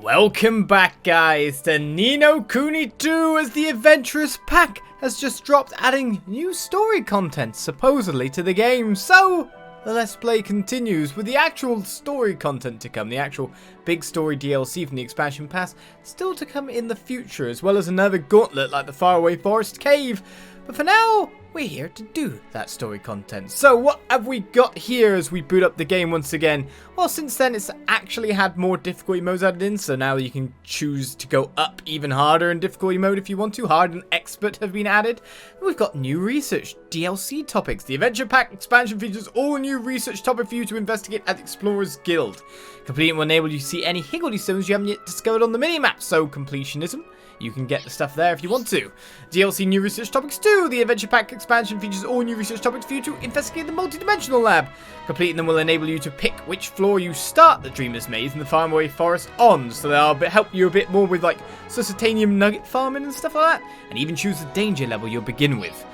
Welcome back, guys, to Ni no Kuni 2 as the Adventurous Pack has just dropped, adding new story content supposedly to the game. So the Let's Play continues with the actual story content to come, the actual big story DLC from the expansion pass still to come in the future, as well as another gauntlet like the Faraway Forest cave. But for now, we're here to do that story content. So what have we got here as we boot up the game once again? Well, since then it's actually had more difficulty modes added in, so now you can choose to go up even harder in difficulty mode if you want to. Hard and expert have been added. We've got new research, DLC topics. The Adventure Pack expansion features all new research topics for you to investigate at the Explorers Guild. Completing will enable you to see any Higgledy stones you haven't yet discovered on the minimap, so completionism. You can get the stuff there if you want to. DLC new research topics too. The Adventure Pack expansion features all new research topics for you to investigate the multi-dimensional lab. Completing them will enable you to pick which floor you start the Dreamer's Maze in the Faraway Forest on. So they'll help you a bit more with like susitanium nugget farming and stuff like that. And even choose the danger level you'll begin with.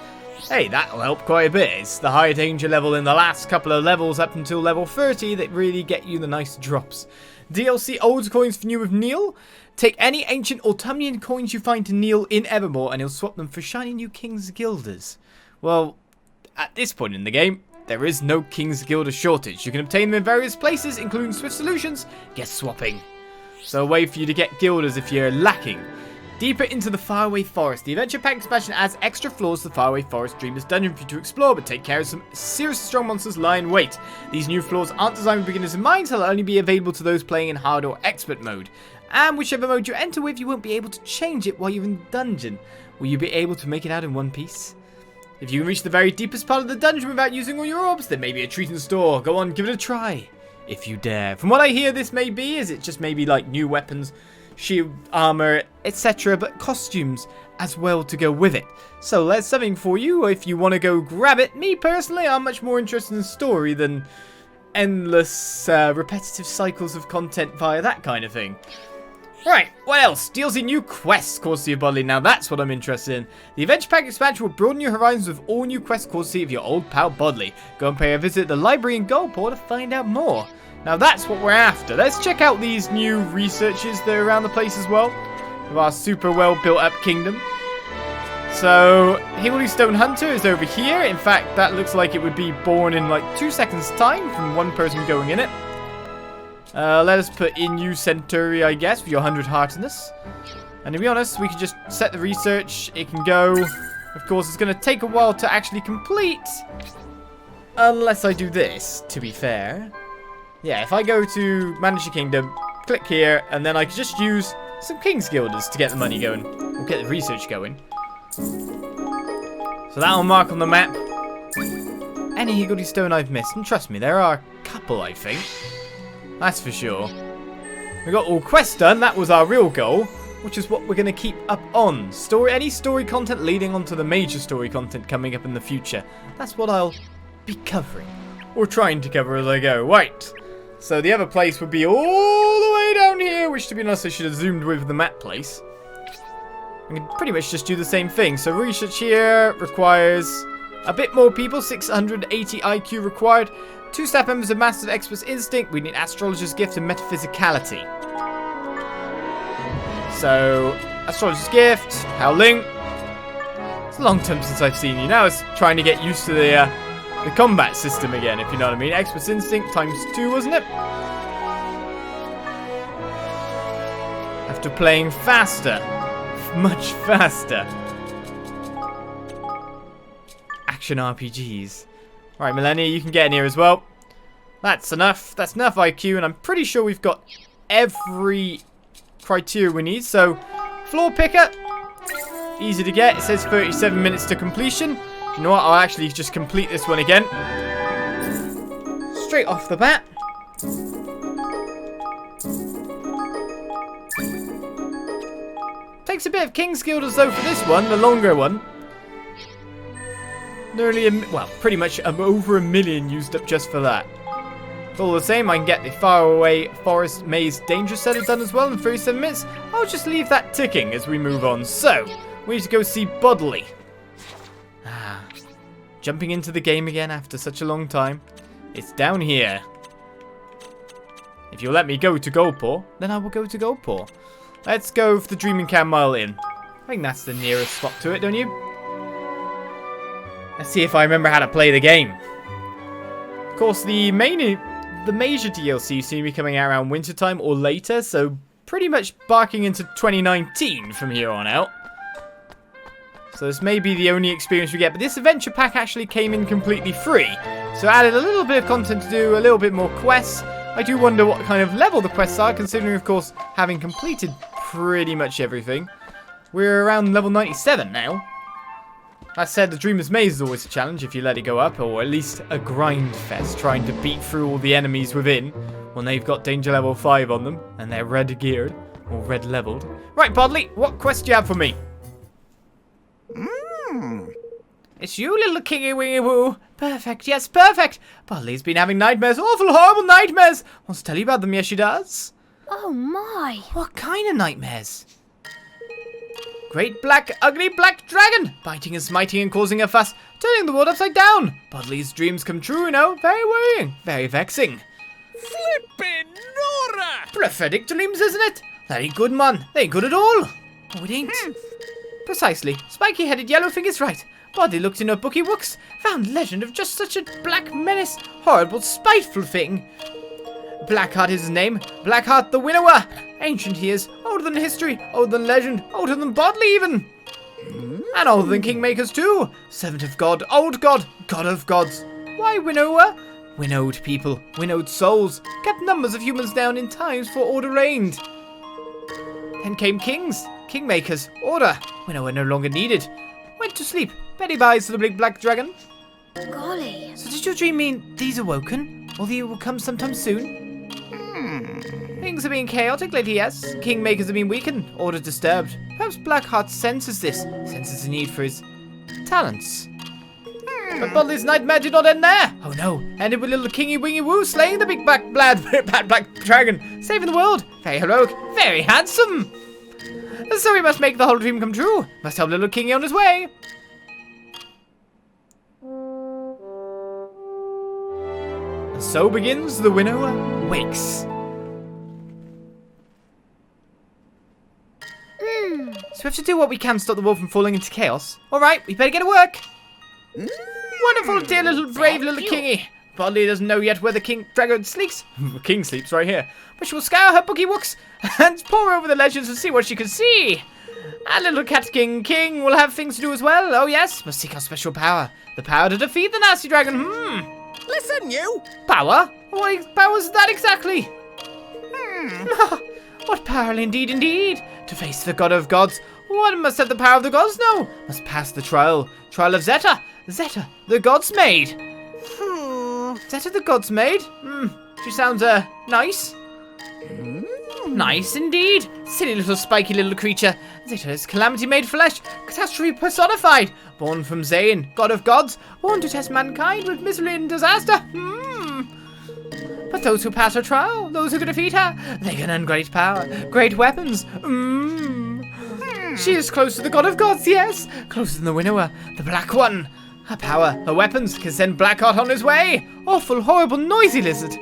Hey, that'll help quite a bit. It's the higher danger level in the last couple of levels up until level 30 that really get you the nice drops. DLC old coins for new of Neil. Take any ancient autumnian coins you find to Neil in Evermore and he'll swap them for shiny new King's Guilders. Well, at this point in the game, there is no King's Guilder shortage. You can obtain them in various places, including Swift Solutions, guest swapping. So a way for you to get Guilders if you're lacking. Deeper into the Faraway Forest. The Adventure Pack expansion adds extra floors to the Faraway Forest Dreamer's Dungeon for you to explore, but take care of some seriously strong monsters lying in wait. These new floors aren't designed with beginners in mind, so they'll only be available to those playing in hard or expert mode. And whichever mode you enter with, you won't be able to change it while you're in the dungeon. Will you be able to make it out in one piece? If you can reach the very deepest part of the dungeon without using all your orbs, there may be a treat in store. Go on, give it a try, if you dare. From what I hear, this may be, is it just maybe like new weapons, shield, armor, etc., but costumes as well to go with it. So there's something for you if you want to go grab it. Me personally, I'm much more interested in story than endless repetitive cycles of content via that kind of thing. Right, what else? DLC new quests courtesy of Bodley. Now that's what I'm interested in. The Adventure Pack expansion will broaden your horizons with all new quests courtesy of your old pal Bodley. Go and pay a visit at the library in Goldport to find out more. Now that's what we're after. Let's check out these new researches that are around the place as well. Of our super well built up kingdom. So, Higgledy Stone Hunter is over here. In fact, that looks like it would be born in like 2 seconds time from one person going in it. Let us put in you Centauri, I guess, with your 100 heartiness. And to be honest, we can just set the research. It can go. Of course, it's going to take a while to actually complete. Unless I do this, to be fair. Yeah, if I go to Manage your Kingdom, click here, and then I can just use some King's Guilders to get the money going. Or get the research going. So that'll mark on the map any Higgledy Stone I've missed. And trust me, there are a couple, I think. That's for sure. We got all quests done. That was our real goal, which is what we're going to keep up on. Any story content leading on to the major story content coming up in the future. That's what I'll be covering. Or trying to cover as I go. Right. So the other place would be all the way down here, which to be honest I should have zoomed with the map place. I can pretty much just do the same thing. So research here requires a bit more people. 680 IQ required. 2 staff members of Master of Expert's Instinct. We need Astrologer's Gift and Metaphysicality. So, Astrologer's Gift, Howling. It's a long time since I've seen you. Now it's trying to get used to the combat system again, if you know what I mean. Expert's Instinct times 2, wasn't it? After playing faster. Much faster. Action RPGs. Alright, Millennia, you can get in here as well. That's enough. That's enough IQ, and I'm pretty sure we've got every criteria we need. So, floor picker. Easy to get. It says 37 minutes to completion. You know what? I'll actually just complete this one again. Straight off the bat. Takes a bit of King's Guilders though for this one, the longer one. Nearly pretty much over 1 million used up just for that. But all the same, I can get the Faraway Forest Maze Danger Setter done as well in 37 minutes. I'll just leave that ticking as we move on. So, we need to go see Bodley. Jumping into the game again after such a long time. It's down here. If you'll let me go to Goldpaw, then I will go to Goldpaw. Let's go for the Dreaming Camel Inn. I think that's the nearest spot to it, don't you? Let's see if I remember how to play the game. Of course, the major DLC seems to be coming out around wintertime or later, so pretty much barking into 2019 from here on out. So this may be the only experience we get, but this adventure pack actually came in completely free. So added a little bit of content to do, a little bit more quests. I do wonder what kind of level the quests are, considering, of course, having completed pretty much everything. We're around level 97 now. That said, the Dreamer's Maze is always a challenge if you let it go up, or at least a grind fest, trying to beat through all the enemies within when they've got danger level 5 on them, and they're red geared, or red leveled. Right, Bodley, what quest do you have for me? It's you, little kingy wingy woo. Perfect, yes, perfect. Bodley's been having nightmares, awful, horrible nightmares. Wants to tell you about them, yes she does. Oh my. What kind of nightmares? Great black, ugly black dragon, biting and smiting and causing a fuss, turning the world upside down. Bodley's dreams come true, you know. Very worrying, very vexing. Flippin' Nora! Prophetic dreams, isn't it? That ain't good, man. They ain't good at all. Oh, it ain't. Precisely. Spiky-headed Yellowfinger's right. Bodley looked in her bookie books, found legend of just such a black menace, horrible, spiteful thing. Blackhart is his name. Blackhart the Winnower. Ancient he is, older than history, older than legend, older than Bodley even. And older than Kingmakers too. Servant of God, old God, God of gods. Why Winnower? Winnowed people, winnowed souls, kept numbers of humans down in times before order reigned. Then came kings, Kingmakers, order. Winnower no longer needed. Went to sleep. Betty buys to the big black dragon. Golly. So did your dream mean these awoken? Or the will come sometime soon? Things have been chaotic lately, yes. Kingmakers have been weakened, order disturbed. Perhaps Blackhart senses this, senses the need for his talents. But Bodley's nightmare did not end there. Oh no, ended with little Kingy Wingy Woo slaying the big bad black dragon, saving the world. Very heroic, very handsome. So we must make the whole dream come true. Must help little Kingy on his way. And so begins the Winnower Wakes. So we have to do what we can to stop the world from falling into chaos. Alright, we better get to work. Wonderful, dear little brave little Kingy. Bodley doesn't know yet where the dragon sleeps. King sleeps right here. But she will scour her bookie books and pore over the legends and see what she can see. And little cat King will have things to do as well. Oh yes, must seek our special power. The power to defeat the nasty dragon. Listen, you! Power? What power is that exactly? What power indeed, indeed. To face the god of gods. One must have the power of the gods, no. Must pass the trial of Zeta. Zeta, the Godsmaid. Zeta the Godsmaid? She sounds, nice. Nice indeed. Silly little spiky little creature. Zeta is calamity made flesh, catastrophe personified. Born from Zayn, god of gods, born to test mankind with misery and disaster. But those who pass her trial, those who can defeat her, they can earn great power, great weapons. She is close to the god of gods, yes. Closer than the Winnower, the black one. Her power, her weapons can send Blackhart on his way. Awful, horrible, noisy lizard.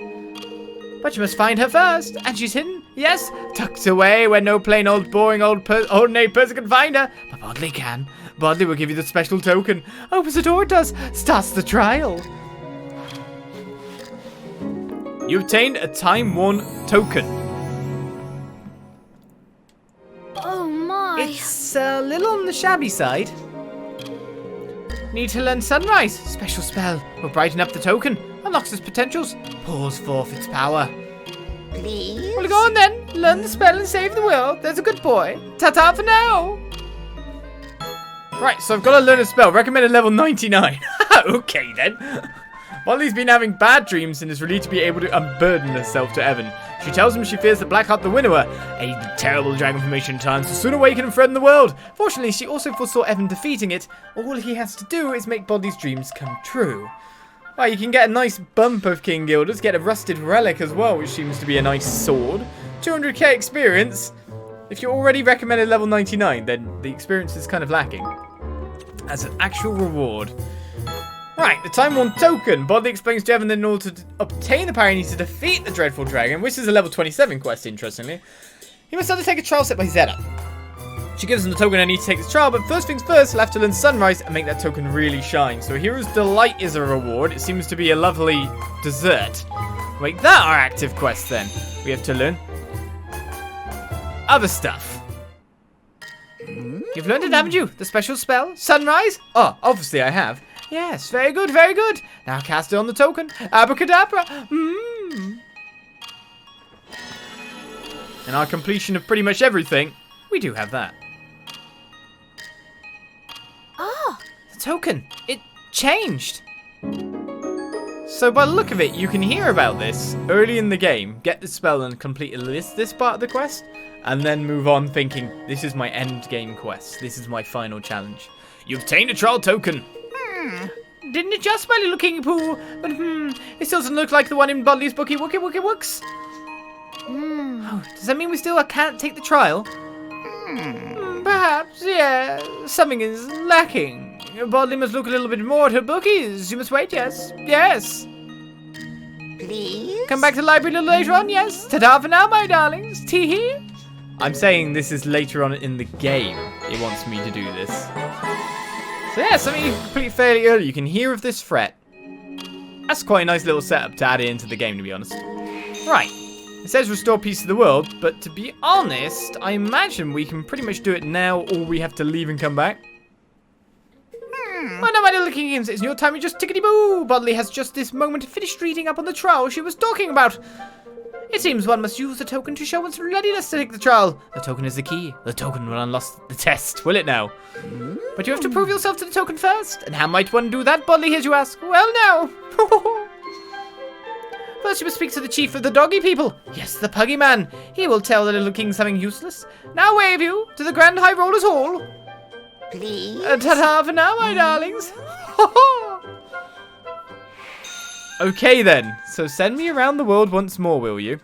But you must find her first, and she's hidden, yes, tucked away where no plain old boring ordinary person can find her. But Bodley can. Bodley will give you the special token. Opens the door, it does. Starts the trial. You obtained a time-worn token. Oh my. It's a little on the shabby side. Need to learn Sunrise. Special spell will brighten up the token. Unlocks its potentials. Pours forth its power. Please? Well, go on then. Learn the spell and save the world. There's a good boy. Ta-ta for now. Right, so I've got to learn a spell. Recommended level 99. Okay then. Molly's been having bad dreams and is relieved to be able to unburden herself to Evan. She tells him she fears that Blackhart the Winnower, a terrible dragon from ancient times, will soon awaken and threaten the world. Fortunately, she also foresaw Evan defeating it. All he has to do is make Bodley's dreams come true. Well, you can get a nice bump of King Gilders, get a rusted relic as well, which seems to be a nice sword. 200k experience. If you're already recommended level 99, then the experience is kind of lacking. As an actual reward. Right, the time-worn token. Bodley explains to Evan that in order to obtain the power, he needs to defeat the Dreadful Dragon, which is a level 27 quest, interestingly. He must undertake a trial set by Zeta. She gives him the token and needs to take this trial, but first things first, he'll have to learn Sunrise and make that token really shine. So Hero's Delight is a reward. It seems to be a lovely dessert. Make that our active quest then. We have to learn other stuff. You've learned it, haven't you? The special spell, Sunrise? Oh, obviously I have. Yes, very good, very good. Now cast it on the token. Abracadabra. And our completion of pretty much everything, we do have that. Ah, The token, it changed. So by the look of it, you can hear about this early in the game, get the spell and complete this part of the quest, and then move on thinking, this is my end game quest. This is my final challenge. You've obtained a trial token. Didn't adjust by little King Pooh, but it still doesn't look like the one in Bodley's Bookie Wookie Wookie Wooks. Oh, does that mean we still can't take the trial? Perhaps, yeah. Something is lacking. Bodley must look a little bit more at her bookies. You must wait, yes. Yes. please? Come back to the library a little later on, yes. Ta-da for now, my darlings. Tee-hee. I'm saying this is later on in the game. It wants me to do this. So yeah, something you can complete fairly early. You can hear of this fret. That's quite a nice little setup to add it into the game, to be honest. Right. It says restore peace to the world, but to be honest, I imagine we can pretty much do it now, or we have to leave and come back. Well, no, my little kingdoms, it's your time. You just tickety-boo. Bodley has just this moment finished reading up on the trial she was talking about. It seems one must use the token to show one's readiness to take the trial. The token is the key. The token will unlock the test, will it now? But you have to prove yourself to the token first. And how might one do that, Bodley, as you ask? Well, now. First, you must speak to the chief of the doggy people. Yes, the puggy man. He will tell the little king something useless. Now wave you to the Grand High Rollers Hall. Please? Ta-ta for now, my darlings. Okay then, so send me around the world once more, will you?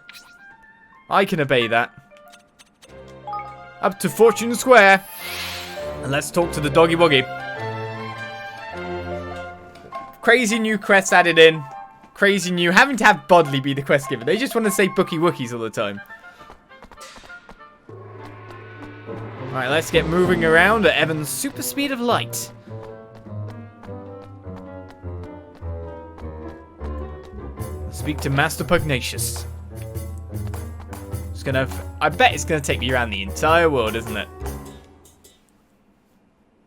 I can obey that. Up to Fortune Square. And let's talk to the doggy woggy. Crazy new quests added in. Crazy new, having to have Bodley be the quest giver. They just want to say Bookie Wookies all the time. Alright, let's get moving around at Evan's super speed of light. Speak to Master Pugnacius. I bet it's gonna take me around the entire world, isn't it?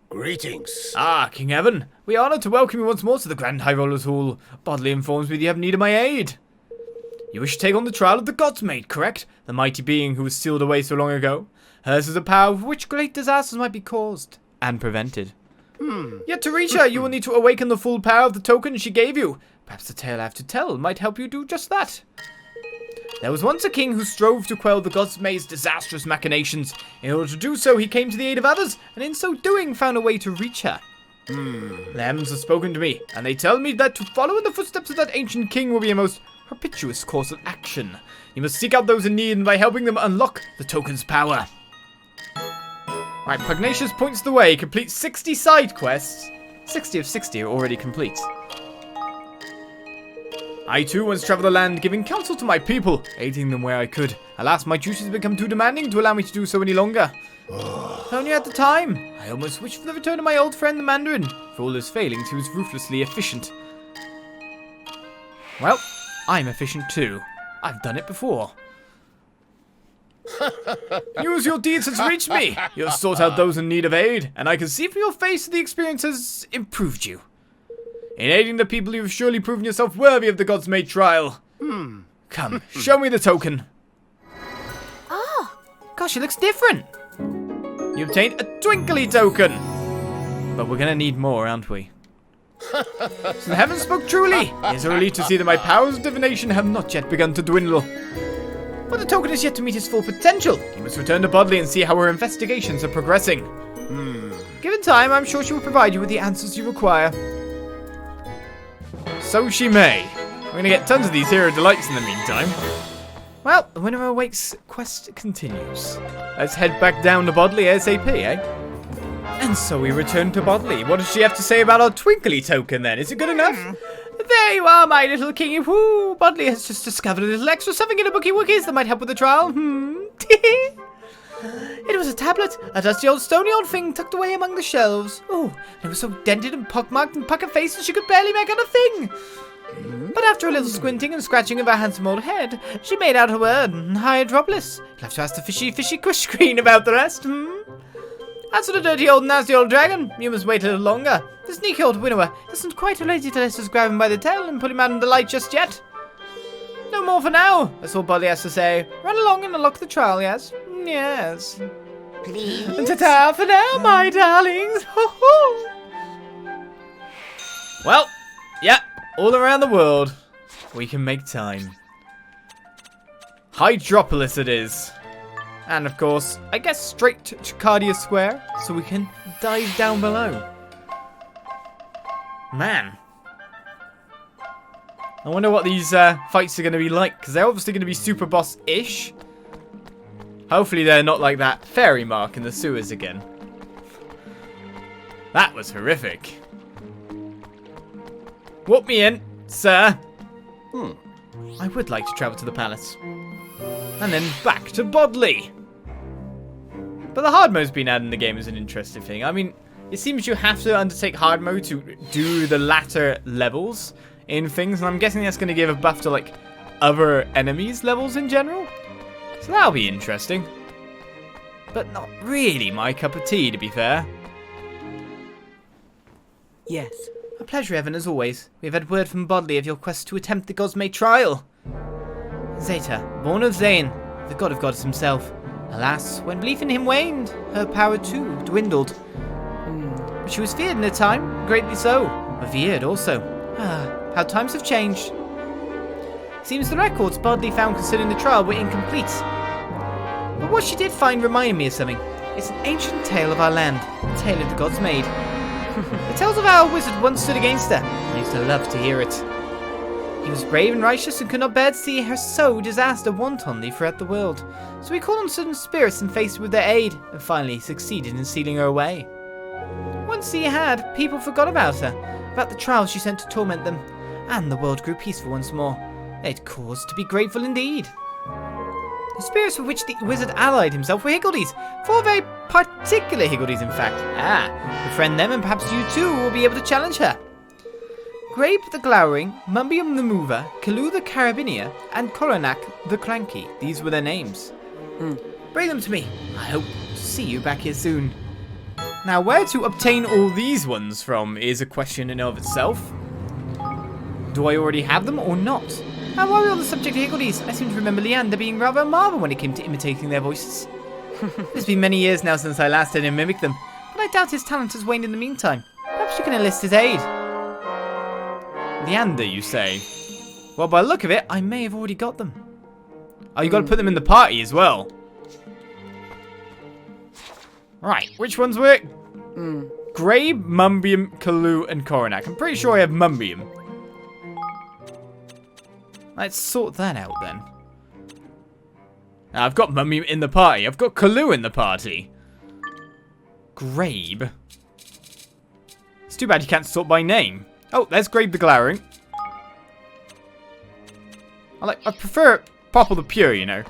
Greetings. Ah, King Evan. We are honoured to welcome you once more to the Grand High Rollers Hall. Bodley informs me that you have need of my aid. You wish to take on the trial of the Godsmaid, correct? The mighty being who was sealed away so long ago. Hers is a power with which great disasters might be caused and prevented. Yet to reach her, you will need to awaken the full power of the token she gave you. Perhaps the tale I have to tell might help you do just that. There was once a king who strove to quell the Godsmaid's disastrous machinations. In order to do so, he came to the aid of others, and in so doing found a way to reach her. The heavens have spoken to me, and they tell me that to follow in the footsteps of that ancient king will be a most propitious course of action. You must seek out those in need, and by helping them unlock the token's power. Right, Pugnacius points the way. Complete 60 side quests. 60 of 60 are already complete. I too once travelled the land, giving counsel to my people, aiding them where I could. Alas, my duties have become too demanding to allow me to do so any longer. If only at the time, I almost wished for the return of my old friend the Mandarin. For all his failings, he was ruthlessly efficient. Well, I'm efficient too. I've done it before. News of your deeds has reached me. You have sought out those in need of aid, and I can see from your face that the experience has improved you. In aiding the people, you have surely proven yourself worthy of the Godsmaid trial. Come, show me the token. Ah, Gosh, it looks different. You obtained a twinkly token. But we're gonna need more, aren't we? So the heavens spoke truly. It is a relief to see that my powers of divination have not yet begun to dwindle. But the token is yet to meet its full potential. You must return to Bodley and see how her investigations are progressing. Given time, I'm sure she will provide you with the answers you require. So she may. We're going to get tons of these hero delights in the meantime. Well, the Winnower Awakes quest continues. Let's head back down to Bodley ASAP, eh? And so we return to Bodley. What does she have to say about our twinkly token then? Is it good enough? There you are, my little kingy. Woo! Bodley has just discovered a little extra something in a bookie wookies that might help with the trial. It was a tablet, a dusty old stony old thing tucked away among the shelves. Oh, it was so dented and pockmarked and pucker-faced that she could barely make out a thing. But after a little squinting and scratching of her handsome old head, she made out her word, Hydropolis. You'll have to ask the fishy quish queen about the rest, As for the dirty old nasty old dragon, you must wait a little longer. The sneaky old Winnower isn't quite ready to let us grab him by the tail and put him out in the light just yet. No more for now, that's all Bodley has to say. Run along and unlock the trial, yes? Yes. Please? Ta-ta for now, my darlings. Well, yeah, all around the world, we can make time. Hydropolis it is. And of course, I guess straight to Cardia Square, so we can dive down below. Man. I wonder what these fights are going to be like, because they're obviously going to be super boss-ish. Hopefully they're not like that fairy mark in the sewers again. That was horrific. Whoop me in, sir. I would like to travel to the palace. And then back to Bodley. But the hard mode's been added in the game as an interesting thing. I mean, it seems you have to undertake hard mode to do the latter levels in things. And I'm guessing that's going to give a buff to, like, other enemies levels in general. So that'll be interesting. But not really my cup of tea, to be fair. Yes. A pleasure, Evan, as always. We've had word from Bodley of your quest to attempt the Godsmaid trial. Zeta, born of Zane, the god of gods himself. Alas, when belief in him waned, her power too dwindled. But she was feared in her time, greatly so. Revered also. Ah, how times have changed. Seems the records Bodley found concerning the trial were incomplete. But what she did find reminded me of something. It's an ancient tale of our land, the tale of the Godsmaid. It tells of how a wizard once stood against her. I used to love to hear it. He was brave and righteous and could not bear to see her sow disaster wantonly throughout the world. So he called on certain spirits and faced with their aid, and finally succeeded in sealing her away. Once he had, people forgot about her, about the trials she sent to torment them, and the world grew peaceful once more. They had cause to be grateful indeed. The spirits with which the wizard allied himself were Higgledies, 4 very particular Higgledies in fact. Befriend them and perhaps you too will be able to challenge her. Grape the Glowering, Mumbium the Mover, Kalu the Carabinier, and Coronac the Cranky. These were their names. Bring them to me. I hope to see you back here soon. Now, where to obtain all these ones from is a question in and of itself. Do I already have them or not? And while we're on the subject of Higgledies, I seem to remember Leander being rather a marvel when it came to imitating their voices. It's been many years now since I last had him mimic them, but I doubt his talent has waned in the meantime. Perhaps you can enlist his aid. Leander, you say? Well, by the look of it, I may have already got them. Oh, you got to put them in the party as well. Right, which ones were it? Grabe, Mumbium, Kalu, and Coronac. I'm pretty sure I have Mumbium. Let's sort that out then. Now, I've got Mumbium in the party. I've got Kalu in the party. Grabe. It's too bad you can't sort by name. Oh, there's Grabe the Glowering. I prefer Popple the Pure, you know.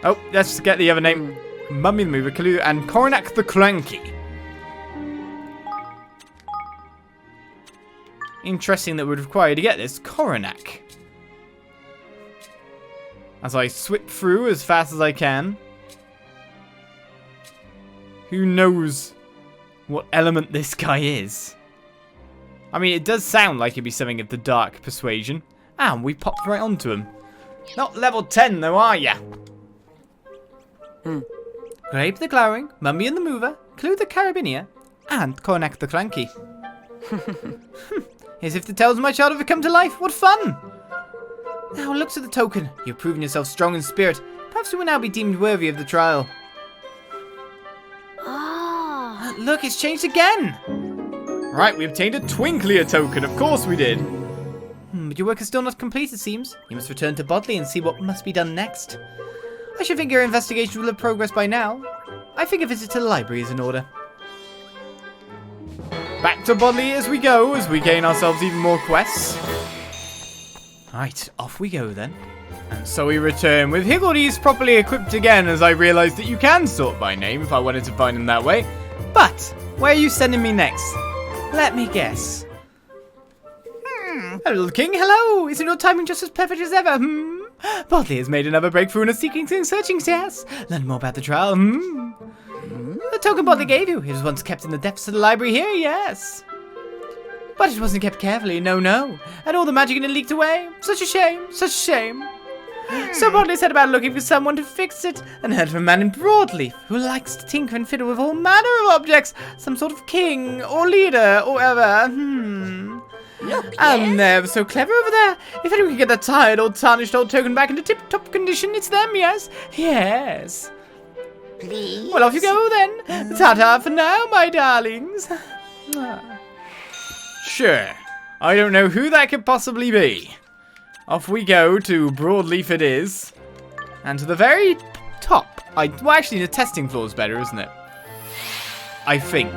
Oh, let's get the other name. Mummy the Mover, Kalu, and Coronac the Cranky. Interesting that would require to get this Coronac. As I swip through as fast as I can. Who knows what element this guy is? I mean, it does sound like it'd be something of the dark persuasion. And we popped right onto him. Not level 10 though, are ya? Grape the Glowering, Mummy and the Mover, Clue the Carabinier, and Coronac the Cranky. As if the tales of my childhood have come to life. What fun! Now, looks at the token. You've proven yourself strong in spirit. Perhaps you will now be deemed worthy of the trial. Look, it's changed again! Right, we obtained a Twinklier token. Of course we did. But your work is still not complete, it seems. You must return to Bodley and see what must be done next. I should think your investigation will have progressed by now. I think a visit to the library is in order. Back to Bodley as we go, as we gain ourselves even more quests. Right, off we go then. And so we return with Higgledy's properly equipped again, as I realise that you can sort by name if I wanted to find him that way. But, where are you sending me next? Let me guess. Hello, little king, hello! Isn't your timing just as perfect as ever? Bodley has made another breakthrough in his seeking and searching, yes. Learn more about the trial, The token Bodley gave you, it was once kept in the depths of the library here, yes. But it wasn't kept carefully, no. And all the magic in it leaked away. Such a shame, such a shame. So Bodley set about looking for someone to fix it, and heard of a man in Broadleaf who likes to tinker and fiddle with all manner of objects. Some sort of king, or leader, or ever. And they're so clever over there. If anyone can get that tired old tarnished old token back into tip-top condition, it's them, yes. Yes. Please? Well, off you go then. Ta-ta for now, my darlings. Sure. I don't know who that could possibly be. Off we go to Broadleaf it is. And to the very top. Well, actually, the testing floor is better, isn't it? I think.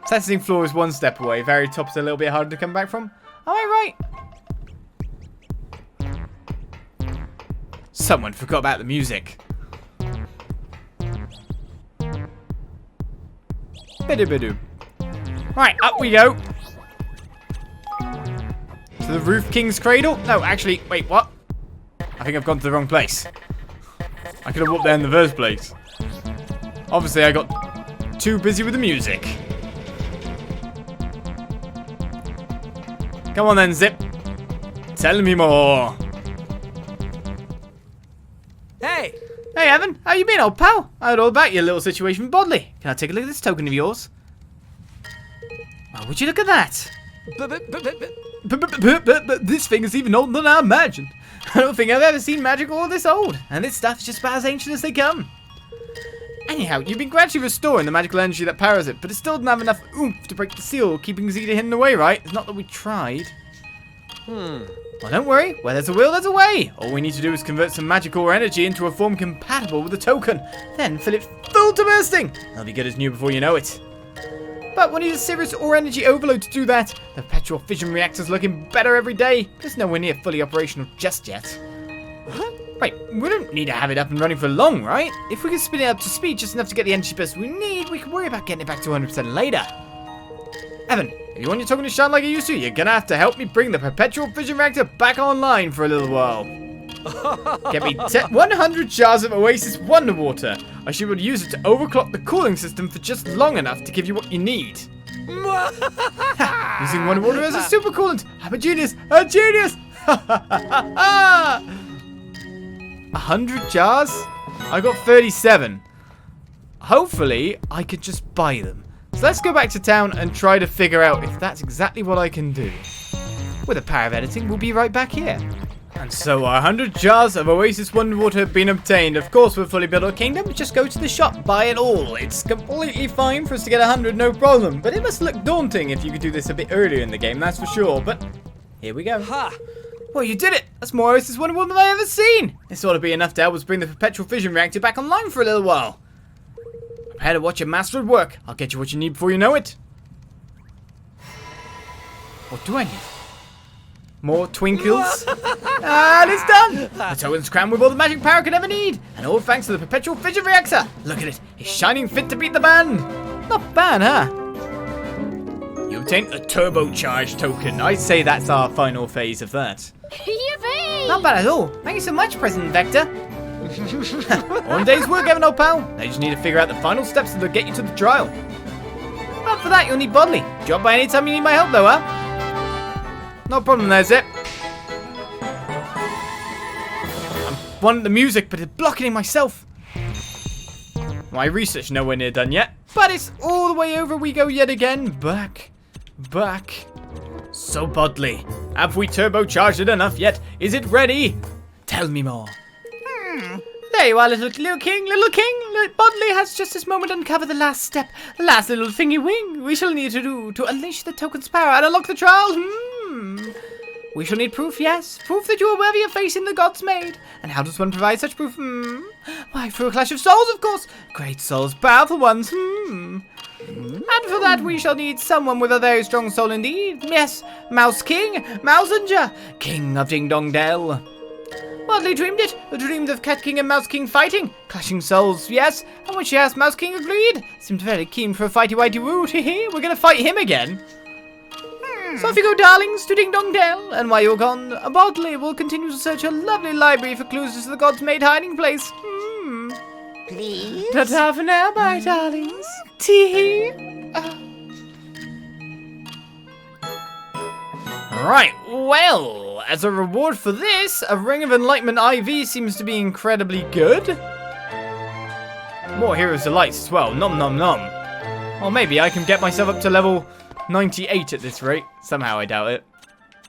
Testing floor is one step away. Very top's a little bit harder to come back from. Am I right? Someone forgot about the music. Bidoo-bidoo. Right, up we go. To the Roof King's Cradle? No, actually, wait, what? I think I've gone to the wrong place. I could have walked there in the first place. Obviously, I got too busy with the music. Come on then, Zip. Tell me more. Hey! Hey, Evan. How you been, old pal? I heard all about your little situation with Bodley. Can I take a look at this token of yours? Oh, would you look at that? But this thing is even older than I imagined. I don't think I've ever seen magic all this old. And this stuff is just about as ancient as they come. Anyhow, you've been gradually restoring the magical energy that powers it, but it still didn't have enough oomph to break the seal, keeping Zeta hidden away, right? It's not that we tried. Well, don't worry. Where there's a will, there's a way. All we need to do is convert some magical energy into a form compatible with the token. Then fill it full to bursting. It'll be good as new before you know it. But we need a serious ore energy overload to do that. The perpetual fission reactor's looking better every day. It's nowhere near fully operational just yet. Wait, we don't need to have it up and running for long, right? If we can spin it up to speed just enough to get the energy burst we need, we can worry about getting it back to 100% later. Evan, if you want your token to shine like it used to, you're gonna have to help me bring the perpetual fission reactor back online for a little while. Get me 100 jars of Oasis Wonder Water. I should be able to use it to overclock the cooling system for just long enough to give you what you need. Using Wonder Water as a super coolant. I'm a genius. A genius. 100 jars? I got 37. Hopefully, I could just buy them. So let's go back to town and try to figure out if that's exactly what I can do. With the power of editing, we'll be right back here. And so our 100 jars of Oasis Wonder Water have been obtained. Of course, we're fully built our kingdom. Just go to the shop, buy it all. It's completely fine for us to get 100, no problem. But it must look daunting if you could do this a bit earlier in the game, that's for sure. But here we go. Ha! Well, you did it! That's more Oasis Wonder Water than I've ever seen! This ought to be enough to help us bring the perpetual fission reactor back online for a little while. Prepare to watch your master at work. I'll get you what you need before you know it. What do I need? More twinkles. And it's done! The token's crammed with all the magic power I could ever need. And all thanks to the perpetual fission reactor. Look at it. It's shining fit to beat the band. Not bad, huh? You obtained a turbocharged token. I'd say that's our final phase of that. Yippee! Not bad at all. Thank you so much, President Vector. One day's work, Evan, old pal. Now you just need to figure out the final steps that'll get you to the trial. But for that, you'll need Bodley. Drop by any time you need my help, though, huh? No problem there, Zip. I'm wanting the music, but it's blocking it myself. My research nowhere near done yet. But it's all the way over we go yet again. Back. So, Bodley, have we turbocharged it enough yet? Is it ready? Tell me more. There you are, little king. Bodley has just this moment uncovered the last step. The last little thingy wing we shall need to do to unleash the token's power and unlock the trial. We shall need proof, yes. Proof that you are worthy of facing the Godsmaid. And how does one provide such proof? Why, through a clash of souls, of course. Great souls, powerful ones. And for that, we shall need someone with a very strong soul indeed. Yes, Mouse King, Mousinger, King of Ding Dong Dell. Hardly dreamed it. I dreamed of Cat King and Mouse King fighting. Clashing souls, yes. And when she asked, Mouse King agreed. Seemed very keen for a fighty-whitey-woo. We're gonna fight him again. So off you go, darlings, to Ding Dong Dell. And while you're gone, Bodley will continue to search your lovely library for clues to the Godsmaid hiding place. Please? Ta-ta for now, my darlings. Tee-hee. Right, well, as a reward for this, a Ring of Enlightenment IV seems to be incredibly good. More Heroes Delights as well, nom nom nom. Or maybe I can get myself up to level 98 at this rate. Somehow I doubt it.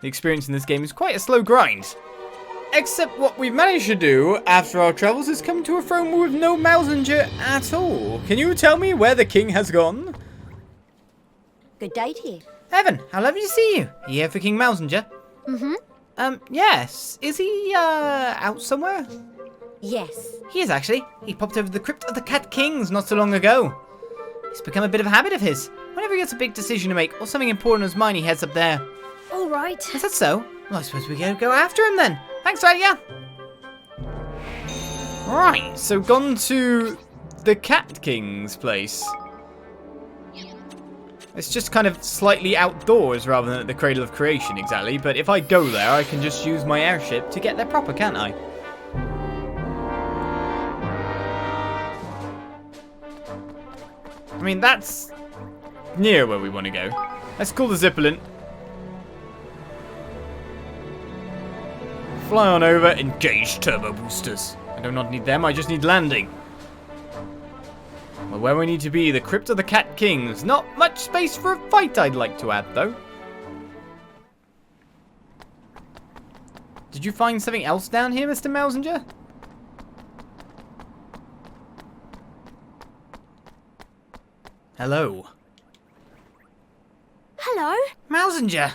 The experience in this game is quite a slow grind. Except what we've managed to do after our travels is come to a throne with no Mousinger at all. Can you tell me where the king has gone? Good day to you. Evan, how lovely to see you. You here for King Mousinger? Yes. Is he, out somewhere? Yes. He is actually. He popped over to the Crypt of the Cat Kings not so long ago. It's become a bit of a habit of his. Whenever he gets a big decision to make, or something important as mine, he heads up there. All right. Is that so? Well, I suppose we gotta go after him then. Thanks, Radia. Right, so gone to the Cat King's place. It's just kind of slightly outdoors rather than at the Cradle of Creation, exactly. But if I go there, I can just use my airship to get there proper, can't I? I mean, that's near where we want to go. Let's call the Zeppelin. Fly on over, engage turbo boosters. I do not need them, I just need landing. Well, where we need to be, the Crypt of the Cat Kings. Not much space for a fight, I'd like to add, though. Did you find something else down here, Mr. Mousinger? Hello. Hello. Mousinger.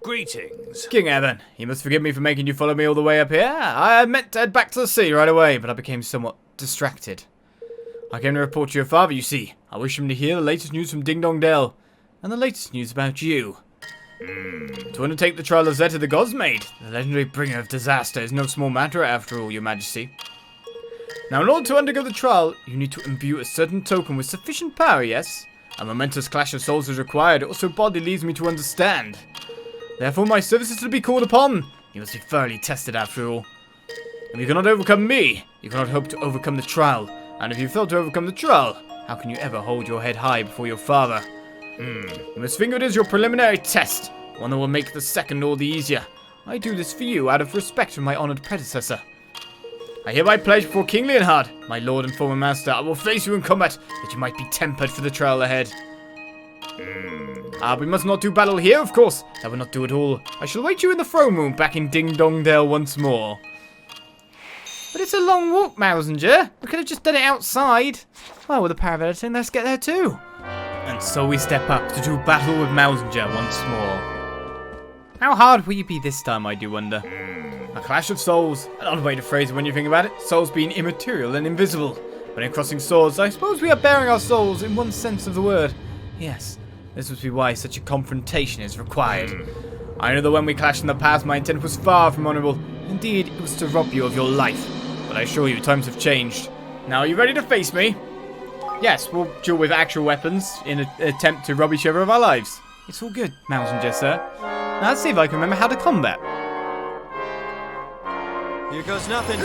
Greetings. King Evan, you must forgive me for making you follow me all the way up here. I had meant to head back to the sea right away, but I became somewhat distracted. I came to report to your father, you see. I wish him to hear the latest news from Ding Dong Dell, and the latest news about you. To undertake the trial of Zeta the Godsmaid, the legendary bringer of disaster, is no small matter after all, your majesty. Now, in order to undergo the trial, you need to imbue a certain token with sufficient power, yes? A momentous clash of souls is required, also Bodley leads me to understand. Therefore, my services to be called upon. You must be thoroughly tested after all. If you cannot overcome me, you cannot hope to overcome the trial. And if you fail to overcome the trial, how can you ever hold your head high before your father? You must think of it as your preliminary test, one that will make the second all the easier. I do this for you out of respect for my honored predecessor. I hereby pledge before King Leonhard, my lord and former master, I will face you in combat, that you might be tempered for the trial ahead. We must not do battle here, of course. That will not do at all. I shall await you in the throne room back in Ding Dong Dell once more. But it's a long walk, Mousinger. We could have just done it outside. Well, with the power of editing, let's get there too. And so we step up to do battle with Mousinger once more. How hard will you be this time, I do wonder? A clash of souls. An odd way to phrase it when you think about it. Souls being immaterial and invisible. When in crossing swords, I suppose we are bearing our souls in one sense of the word. Yes, this must be why such a confrontation is required. I know that when we clashed in the past, my intent was far from honourable. Indeed, it was to rob you of your life. But I assure you, times have changed. Now, are you ready to face me? Yes, we'll duel with actual weapons in an attempt to rob each other of our lives. It's all good, Mousinger, sir. Now, let's see if I can remember how to combat. Here goes nothing.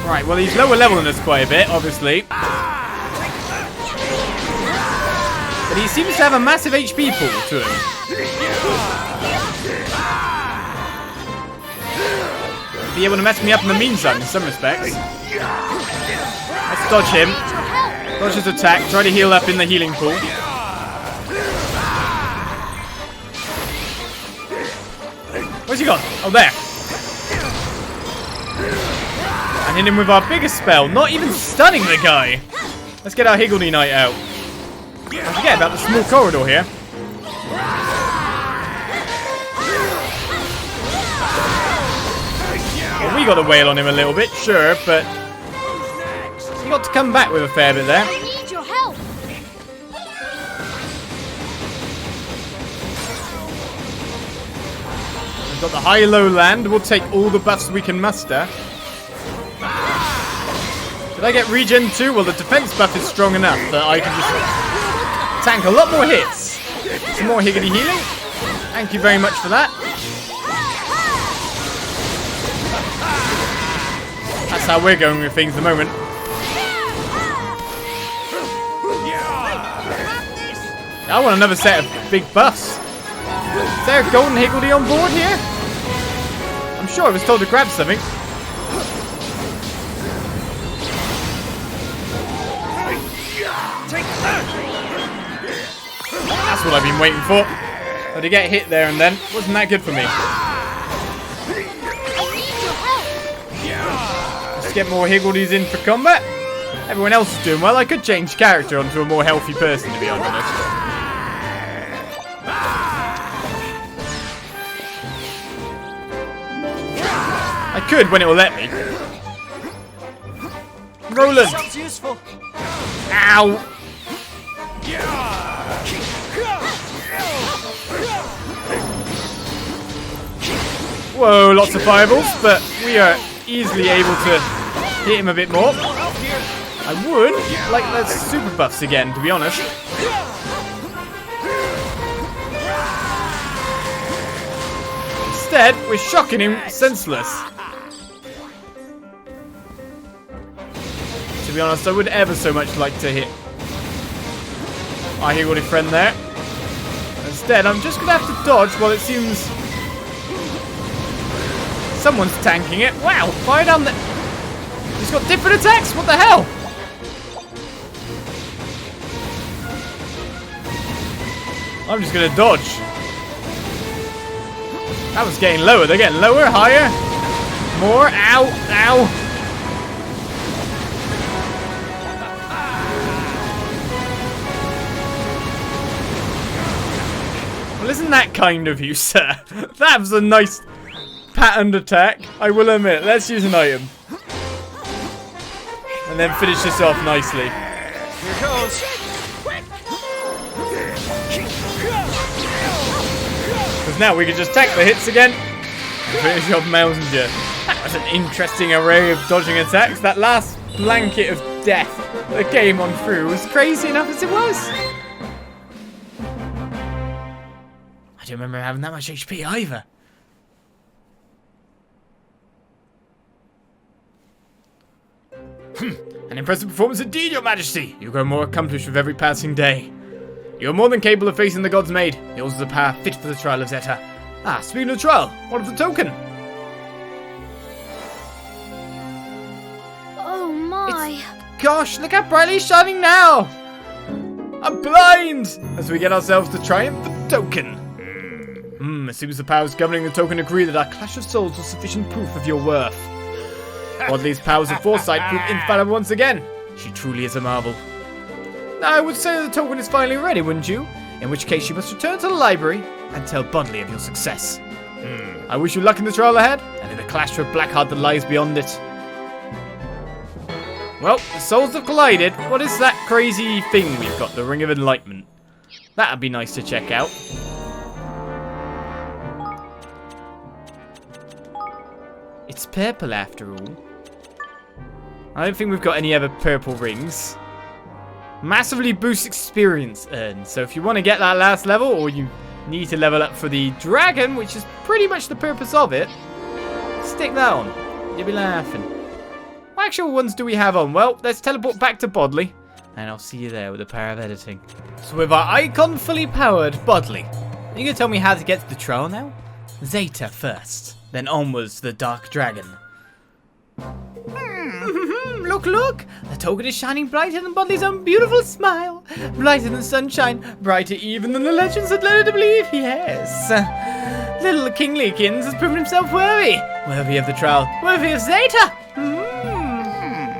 Right, well, he's lower level than us quite a bit, obviously. But he seems to have a massive HP pool to him. Be able to mess me up in the meantime, in some respects. Let's dodge him. Dodge his attack. Try to heal up in the healing pool. Where's he gone? Oh, there. And hit him with our biggest spell. Not even stunning the guy. Let's get our Higgledy Knight out. I forget about the small corridor here. We got a whale on him a little bit, sure, but he got to come back with a fair bit there. I need your help. We've got the high-low land. We'll take all the buffs we can muster. Did I get regen too? Well, the defense buff is strong enough that I can just tank a lot more hits. Some more Higgledy healing. Thank you very much for that. That's how we're going with things at the moment. I want another set of big buffs. Is there a golden Higgledy on board here? I'm sure I was told to grab something. That's what I've been waiting for. But to get hit there and then wasn't that good for me. Let's get more Higgledies in for combat. Everyone else is doing well. I could change character onto a more healthy person, to be honest. I could when it will let me. Roland! Sounds useful. Ow! Whoa, lots of fireballs, but we are easily able to hit him a bit more. I would like the super buffs again, to be honest. Instead, we're shocking him senseless. To be honest, I would ever so much like to hit our Higgledy friend there. Instead, I'm just going to have to dodge while it seems someone's tanking it. Wow, fire down the... He's got different attacks, what the hell? I'm just going to dodge. That was getting lower. They're getting lower, higher, more. Ow, ow. Well, isn't that kind of you, sir? That was a nice patterned attack, I will admit. Let's use an item. And then finish this off nicely. Here goes. Because now we can just tank the hits again and finish off Messenger. That was an interesting array of dodging attacks. That last blanket of death that came on through was crazy enough as it was. I don't remember having that much HP either. An impressive performance indeed, Your Majesty. You grow more accomplished with every passing day. You are more than capable of facing the Godsmaid. Yours is a power fit for the trial of Zeta. Ah, speaking of trial, what of the token? Oh my. Gosh, look how brightly it's shining now. I'm blind! As we get ourselves to triumph the token. It seems the powers governing the token agree that our clash of souls was sufficient proof of your worth. Bodley's powers of foresight prove infallible once again. She truly is a marvel. Now, I would say that the token is finally ready, wouldn't you? In which case you must return to the library and tell Bodley of your success. I wish you luck in the trial ahead, and in the clash with Blackhart that lies beyond it. Well, the souls have collided. What is that crazy thing we've got? The Ring of Enlightenment. That'd be nice to check out. It's purple after all. I don't think we've got any other purple rings. Massively boosts experience earned. So if you want to get that last level, or you need to level up for the dragon, which is pretty much the purpose of it, stick that on. You'll be laughing. What actual ones do we have on? Well, let's teleport back to Bodley, and I'll see you there with the power of editing. So with our icon fully powered, Bodley, are you going to tell me how to get to the trial now? Zeta first, then onwards to the Dark Dragon. Look, look! The token is shining brighter than Bodley's own beautiful smile. Brighter than sunshine, brighter even than the legends had led her to believe. Yes. Little King Leekins has proven himself worthy. Worthy of the trial. Worthy of Zeta.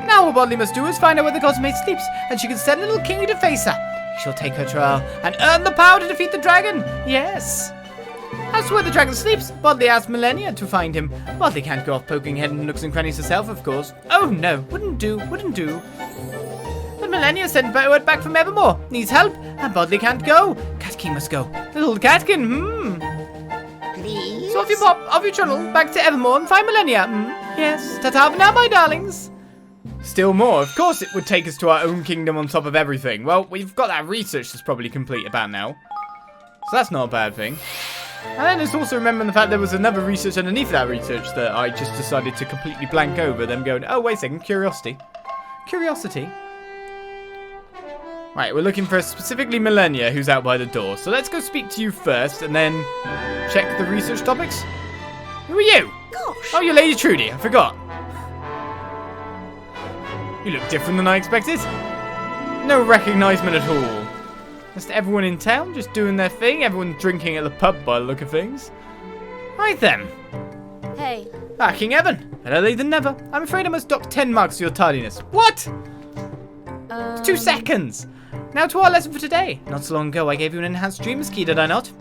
Now all Bodley must do is find out where the Godsmaid sleeps, and she can send little Kingy to face her. She'll take her trial and earn the power to defeat the dragon. Yes. As to where the dragon sleeps, Bodley asked Millennia to find him. Bodley can't go off poking head in nooks and crannies herself, of course. Oh no, wouldn't do. But Millennia sent word back from Evermore. Needs help, and Bodley can't go. Catkin must go. Little Catkin, Please? So off you trundle, back to Evermore and find Millennia. Yes, ta-ta for now, my darlings. Still more. Of course it would take us to our own kingdom on top of everything. Well, we've got that research that's probably complete about now. So that's not a bad thing. And then there's also remembering the fact there was another research underneath that research that I just decided to completely blank over. Them going, oh, wait a second, curiosity. Right, we're looking for specifically Millennia, who's out by the door. So let's go speak to you first, and then check the research topics. Who are you? Gosh. Oh, you're Lady Trudy. I forgot. You look different than I expected. No recognisement at all. Just everyone in town, just doing their thing. Everyone drinking at the pub by the look of things. Right then. Hey. Ah, King Evan. Better late than never. I'm afraid I must dock 10 marks to your tardiness. What? It's 2 seconds. Now to our lesson for today. Not so long ago, I gave you an enhanced dreamer's key, did I not?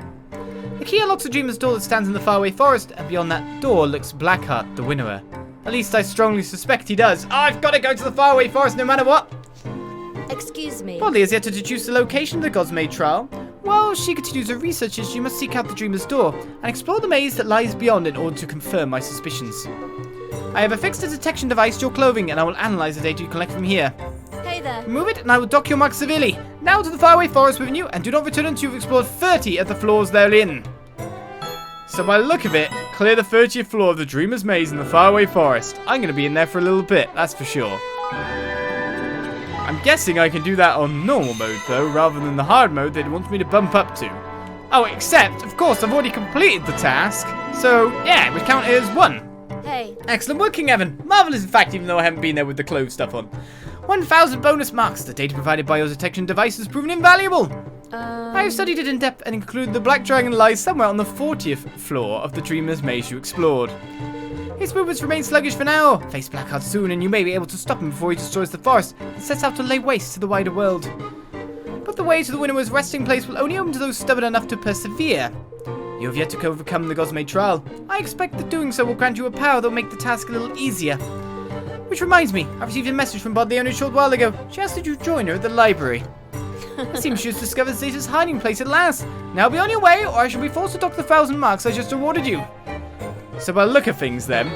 The key unlocks a dreamer's door that stands in the Faraway Forest, and beyond that door lurks Blackhart, the Winnower. At least I strongly suspect he does. I've got to go to the Faraway Forest no matter what. Excuse me. Bodley has yet to deduce the location of the Godsmaid trial. While she continues her researches, she must seek out the dreamer's door and explore the maze that lies beyond in order to confirm my suspicions. I have affixed a detection device to your clothing, and I will analyze the data you collect from here. Hey there. Remove it, and I will dock your mark severely. Now to the Faraway Forest with you, and do not return until you've explored 30 of the floors therein. So by the look of it, clear the 30th floor of the Dreamer's Maze in the Faraway Forest. I'm going to be in there for a little bit, that's for sure. I'm guessing I can do that on normal mode, though, rather than the hard mode that it wants me to bump up to. Oh, except, of course, I've already completed the task. So, yeah, we count it as 1. Hey. Excellent work, King Evan. Marvellous, in fact, even though I haven't been there with the clothes stuff on. 1,000 bonus marks. The data provided by your detection device has proven invaluable. I have studied it in depth and concluded the Black Dragon lies somewhere on the 40th floor of the Dreamer's Maze you explored. His movements remain sluggish for now. Face Blackhart soon and you may be able to stop him before he destroys the forest and sets out to lay waste to the wider world. But the way to the Winnower's resting place will only open to those stubborn enough to persevere. You have yet to overcome the Godsmaid trial. I expect that doing so will grant you a power that will make the task a little easier. Which reminds me, I received a message from Bodley only a short while ago. She asked that you join her at the library. It seems she has discovered Zeta's hiding place at last. Now be on your way, or I shall be forced to dock the 1,000 marks I just awarded you. So by the look of things then,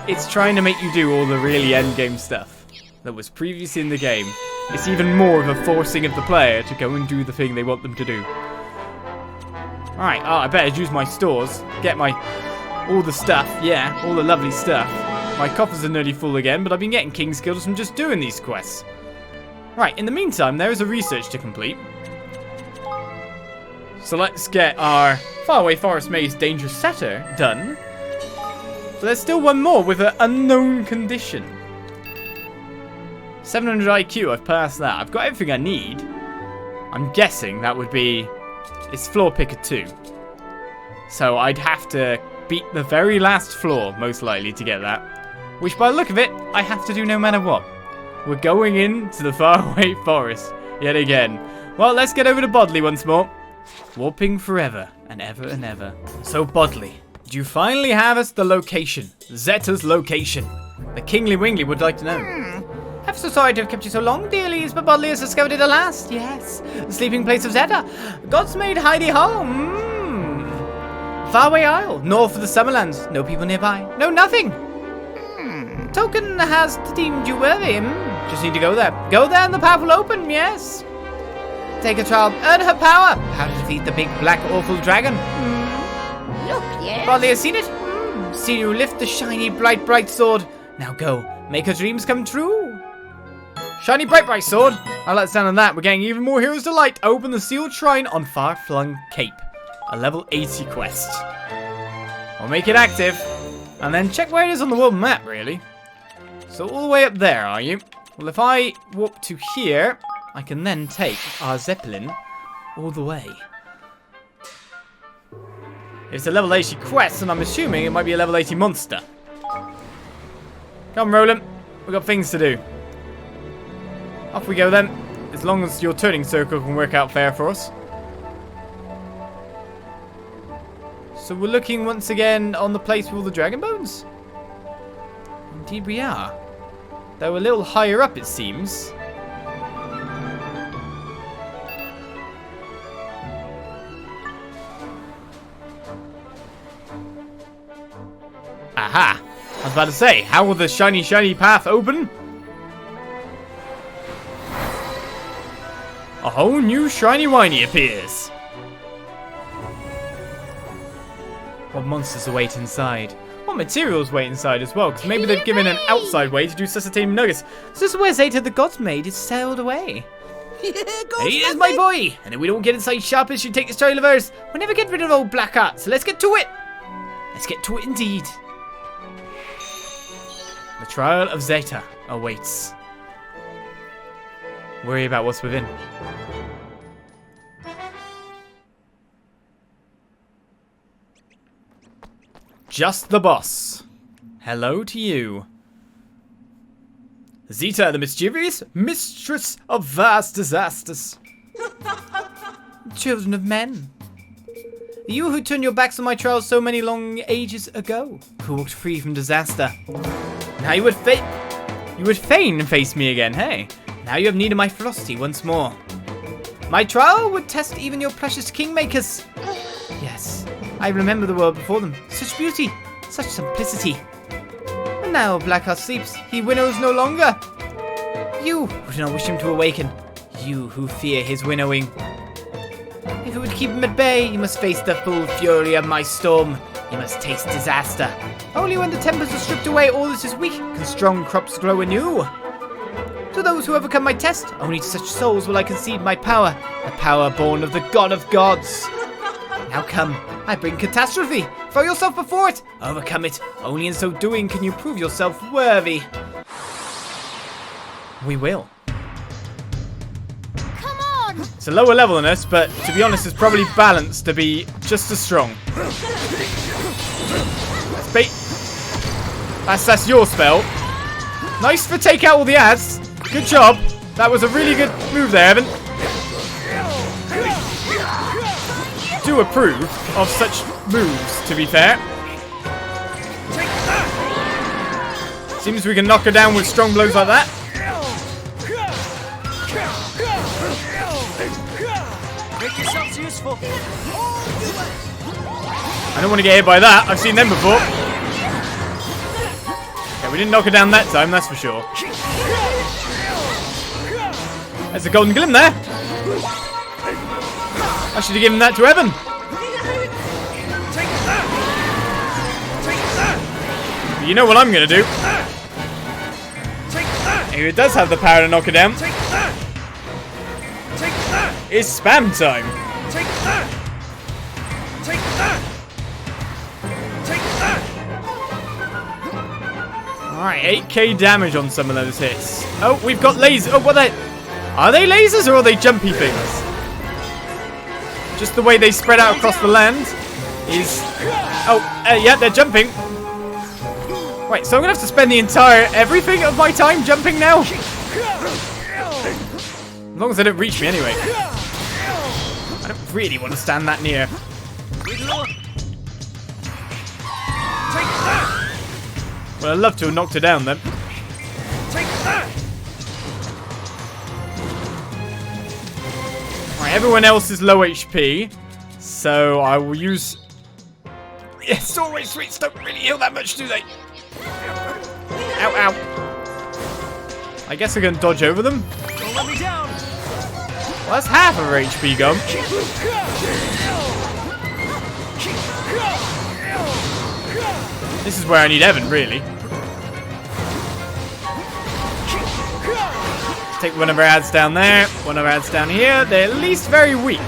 it's trying to make you do all the really endgame stuff that was previously in the game. It's even more of a forcing of the player to go and do the thing they want them to do. Alright, I better use my stores, get all the stuff, yeah, all the lovely stuff. My coffers are nearly full again, but I've been getting King's Guilds from just doing these quests. Right, in the meantime, there is a research to complete. So let's get our Faraway Forest Maze Dangerous Setter done. But there's still one more with an unknown condition. 700 IQ, I've passed that. I've got everything I need. I'm guessing that would be... It's floor picker 2. So I'd have to beat the very last floor, most likely, to get that. Which, by the look of it, I have to do no matter what. We're going into the Faraway Forest yet again. Well, let's get over to Bodley once more. Warping forever and ever and ever. So, Bodley, do you finally have us the location? Zeta's location. The Kingly Wingly would like to know. I'm so sorry to have kept you so long, dearlies, but Bodley has discovered it at last. Yes, the sleeping place of Zeta. Godsmaid Heidi home. Faraway Isle, north of the Summerlands. No people nearby. No nothing. Token has deemed you worthy. Just need to go there. Go there and the path will open, yes. Take a trial, earn her power. How to defeat the big black awful dragon. Look, yes. Bodley has seen it. Seen you lift the shiny bright sword. Now go, make her dreams come true. Shiny bright sword. I like the sound of that. We're getting even more heroes to light. Open the sealed shrine on Far-Flung Cape. A level 80 quest. I'll make it active. And then check where it is on the world map, really. So all the way up there, are you? Well, if I walk to here, I can then take our Zeppelin all the way. If it's a level 80 quest, and I'm assuming it might be a level 80 monster. Come, Roland. We've got things to do. Off we go then. As long as your turning circle can work out fair for us. So we're looking once again on the place with all the dragon bones? Indeed we are. Though a little higher up, it seems. Aha! I was about to say, how will the shiny path open? A whole new shiny whiny appears. What monsters await inside? What materials wait inside as well? Because maybe they've given an outside way to do sustain nuggets. So this is where Zeta the Godsmaid is sailed away. Here's my boy! And if we don't get inside sharp as you take this trail of ours, we'll never get rid of old Blackhart. So let's get to it! Let's get to it indeed. The trial of Zeta awaits. Worry about what's within. Just the boss. Hello to you. Zeta, the mischievous mistress of vast disasters. Children of men. You who turned your backs on my trials so many long ages ago, who walked free from disaster. Now you would fain face me again, hey? Now you have need of my ferocity once more. My trial would test even your precious kingmakers. Yes, I remember the world before them. Such beauty, such simplicity. And now Blackhart sleeps, he winnows no longer. You who do not wish him to awaken. You who fear his winnowing. If it would keep him at bay, you must face the full fury of my storm. You must taste disaster. Only when the tempers are stripped away, all that is weak, can strong crops grow anew. To those who overcome my test, only to such souls will I concede my power, the power born of the God of Gods. Now come, I bring catastrophe. Throw yourself before it, overcome it. Only in so doing can you prove yourself worthy. We will. Come on! It's a lower level than us, but to be honest, it's probably balanced to be just as strong. Let's bait. That's your spell. Nice for take out all the ads. Good job. That was a really good move there, Evan. Do approve of such moves, to be fair. Seems we can knock her down with strong blows like that. Make yourselves useful. I don't want to get hit by that. I've seen them before. Okay, we didn't knock her down that time, that's for sure. There's a golden glim there. I should have given that to Evan. But you know what I'm going to do. If it does have the power to knock her down, it's spam time. Alright, 8k damage on some of those hits. Oh, we've got lasers. Oh, what are they lasers or are they jumpy things? Just the way they spread out across the land is... Oh, yeah, they're jumping. Wait, so I'm going to have to spend the entire everything of my time jumping now? As long as they don't reach me anyway. I don't really want to stand that near. Well, I'd love to have knocked her down then. Right, everyone else is low HP, so I will use... Yeah, sword rage sweets don't really heal that much, do they? Ow, ow. I guess I can dodge over them. Don't let me down. Well, that's half of her HP gone. This is where I need Evan, really. Take one of our ads down there, one of our ads down here. They're at least very weak.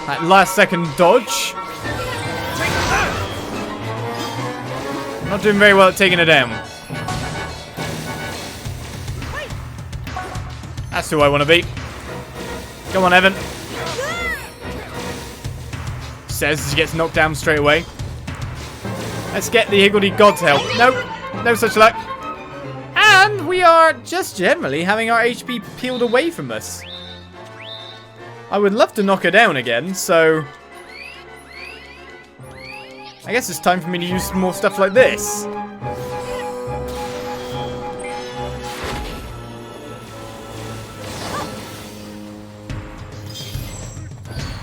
That last second dodge. Not doing very well at taking her down. That's who I want to beat. Come on, Evan. Says as he gets knocked down straight away. Let's get the Higgledy God's help. Nope, no such luck. And we are just generally having our HP peeled away from us. I would love to knock her down again, so I guess it's time for me to use some more stuff like this.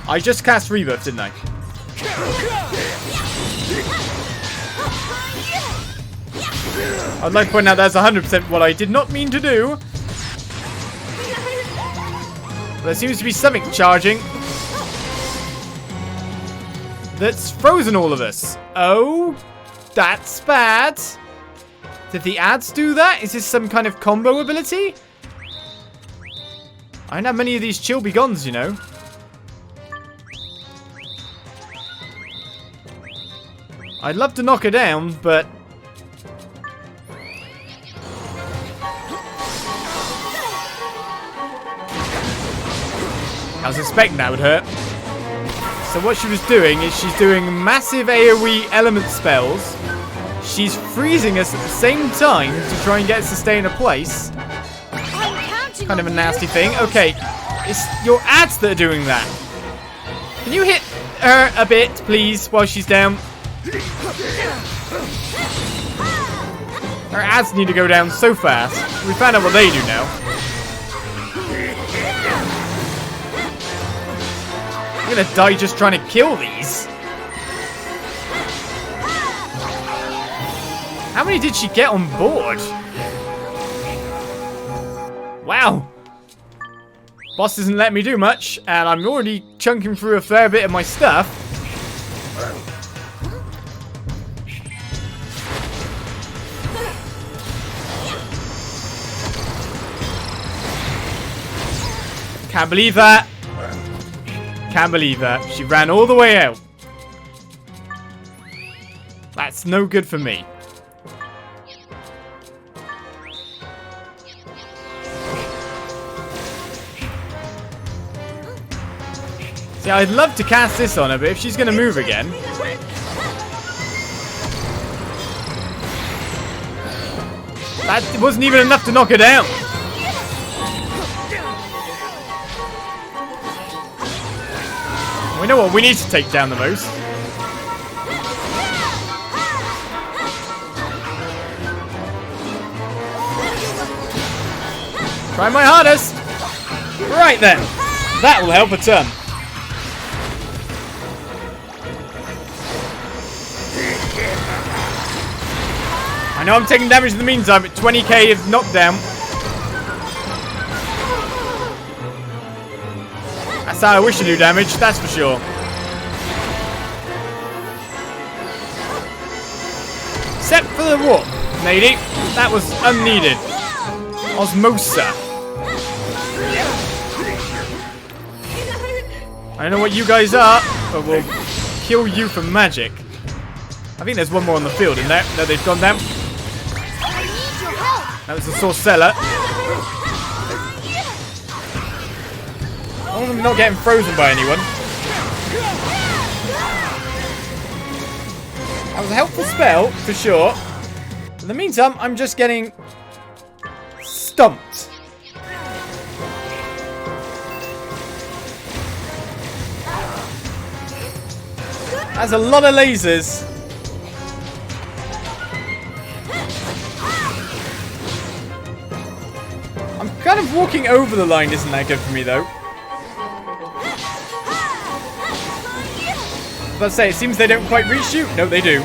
I just cast Rebirth, didn't I? I'd like to point out that's 100% what I did not mean to do. There seems to be something charging that's frozen all of us. Oh, that's bad. Did the ads do that? Is this some kind of combo ability? I don't have many of these chill be gones, you know. I'd love to knock her down, but I was expecting that would hurt. So what she was doing is she's doing massive AoE element spells. She's freezing us at the same time to try and get us to stay in a place. Kind of a nasty thing. Okay, it's your ads that are doing that. Can you hit her a bit, please, while she's down? Our ads need to go down so fast. We found out what they do now. I'm gonna die just trying to kill these. How many did she get on board? Wow. Boss doesn't let me do much, and I'm already chunking through a fair bit of my stuff. Can't believe that. Can't believe that. She ran all the way out. That's no good for me. See, I'd love to cast this on her, but if she's going to move again... That wasn't even enough to knock her down. We know what we need to take down the most. Try my hardest. Right then. That will help a ton. I know I'm taking damage in the meantime, but 20k of knockdown. That's how I wish to do damage, that's for sure. Except for the warp, lady. That was unneeded. Osmosa. I don't know what you guys are, but we'll kill you for magic. I think there's one more on the field, isn't there? No, they've gone down. That was the Sorceller. I'm not getting frozen by anyone. That was a helpful spell, for sure. In the meantime, I'm just getting stumped. That's a lot of lasers. I'm kind of walking over the line isn't that good for me, though. Let's say, it seems they don't quite reach you. No, they do.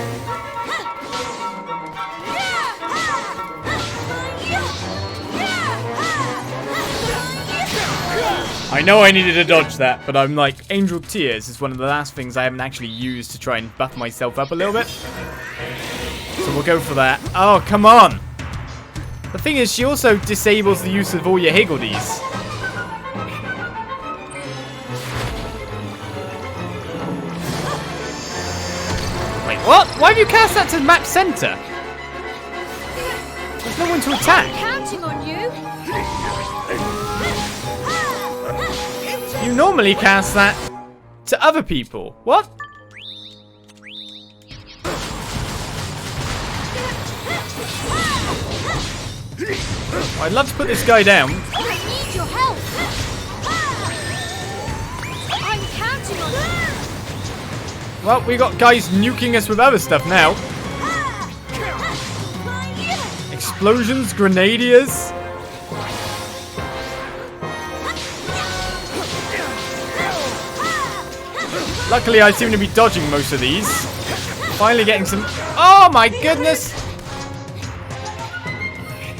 I know I needed to dodge that, but I'm like, Angel Tears is one of the last things I haven't actually used to try and buff myself up a little bit. So we'll go for that. Oh, come on. The thing is, she also disables the use of all your Higgledies. Wait, what? Why have you cast that to map center? There's no one to attack. I'm counting on you. You normally cast that to other people. What? I'd love to put this guy down. I need your help. I'm counting on you. Well, we got guys nuking us with other stuff now. Explosions, grenadiers. Luckily, I seem to be dodging most of these. Finally getting some... Oh my goodness!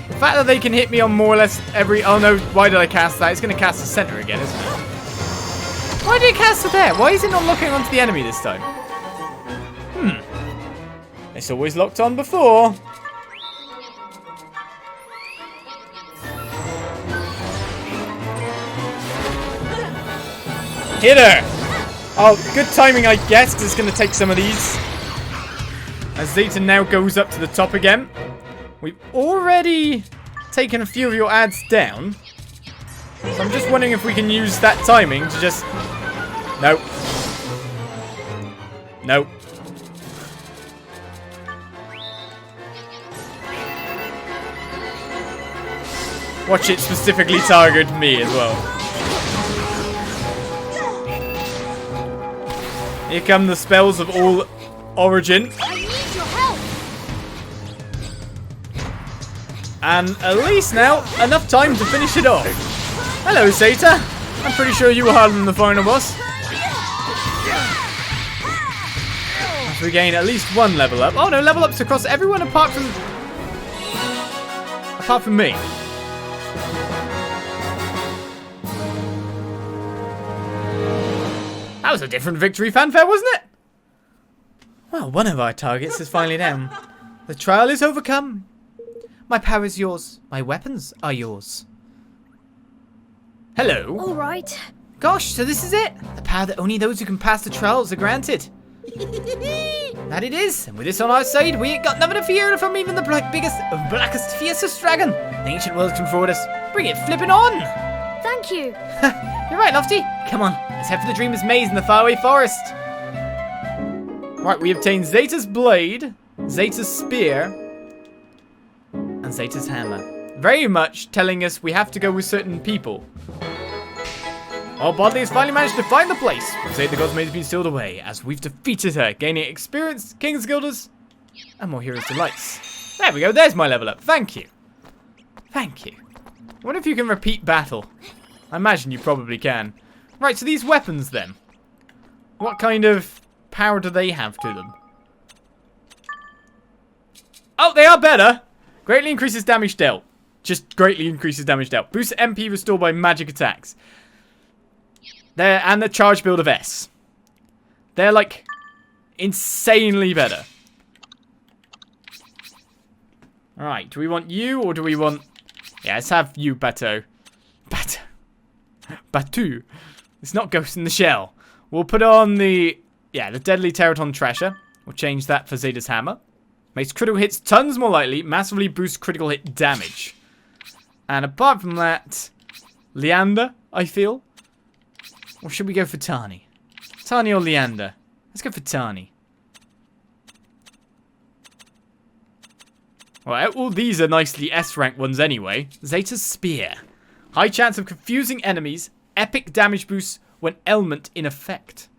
The fact that they can hit me on more or less every... Oh no, why did I cast that? It's going to cast the center again, isn't it? Why did it cast it there? Why is it not locking onto the enemy this time? It's always locked on before. Hit her! Oh, good timing, I guess, because it's going to take some of these. As Zeta now goes up to the top again. We've already taken a few of your ads down. So I'm just wondering if we can use that timing to just... Nope. Nope. Watch it specifically target me as well. Here come the spells of all origin. I need your help. And at least now, enough time to finish it off. Hello, Zeta. I'm pretty sure you were harder than the final boss. We gain at least one level up. Oh no, level ups across everyone apart from me. That was a different victory fanfare, wasn't it? Well, one of our targets is finally down. The trial is overcome. My power is yours. My weapons are yours. Hello. All right. Gosh, so this is it. The power that only those who can pass the trials are granted. That it is. And with this on our side, we ain't got nothing to fear from even the biggest, blackest, fiercest dragon. The ancient worlds can forward us. Bring it flipping on. Thank you. You're right, Lofty. Come on, let's head for the Dreamer's Maze in the Faraway Forest. Right, we obtained Zeta's blade, Zeta's spear, and Zeta's hammer. Very much telling us we have to go with certain people. Our Bodley has finally managed to find the place. Zeta the Godsmaid has been sealed away as we've defeated her, gaining experience, King's Guilders, and more Heroes' Delights. There we go, there's my level up. Thank you. Thank you. I wonder if you can repeat battle. I imagine you probably can. Right, so these weapons then. What kind of power do they have to them? Oh, they are better. Greatly increases damage dealt. Just greatly increases damage dealt. Boosts MP restored by magic attacks. And the charge build of S. They're like insanely better. Alright, do we want you or do we want... Yeah, let's have you, Bateau. Batu. It's not Ghost in the Shell. We'll put on the... Yeah, the Deadly Teraton Trasher. We'll change that for Zeta's Hammer. Makes critical hits tons more likely. Massively boosts critical hit damage. And apart from that... Leander, I feel. Or should we go for Tani? Tani or Leander? Let's go for Tani. Well, all these are nicely S-rank ones anyway. Zeta's Spear. High chance of confusing enemies. Epic damage boost when element in effect.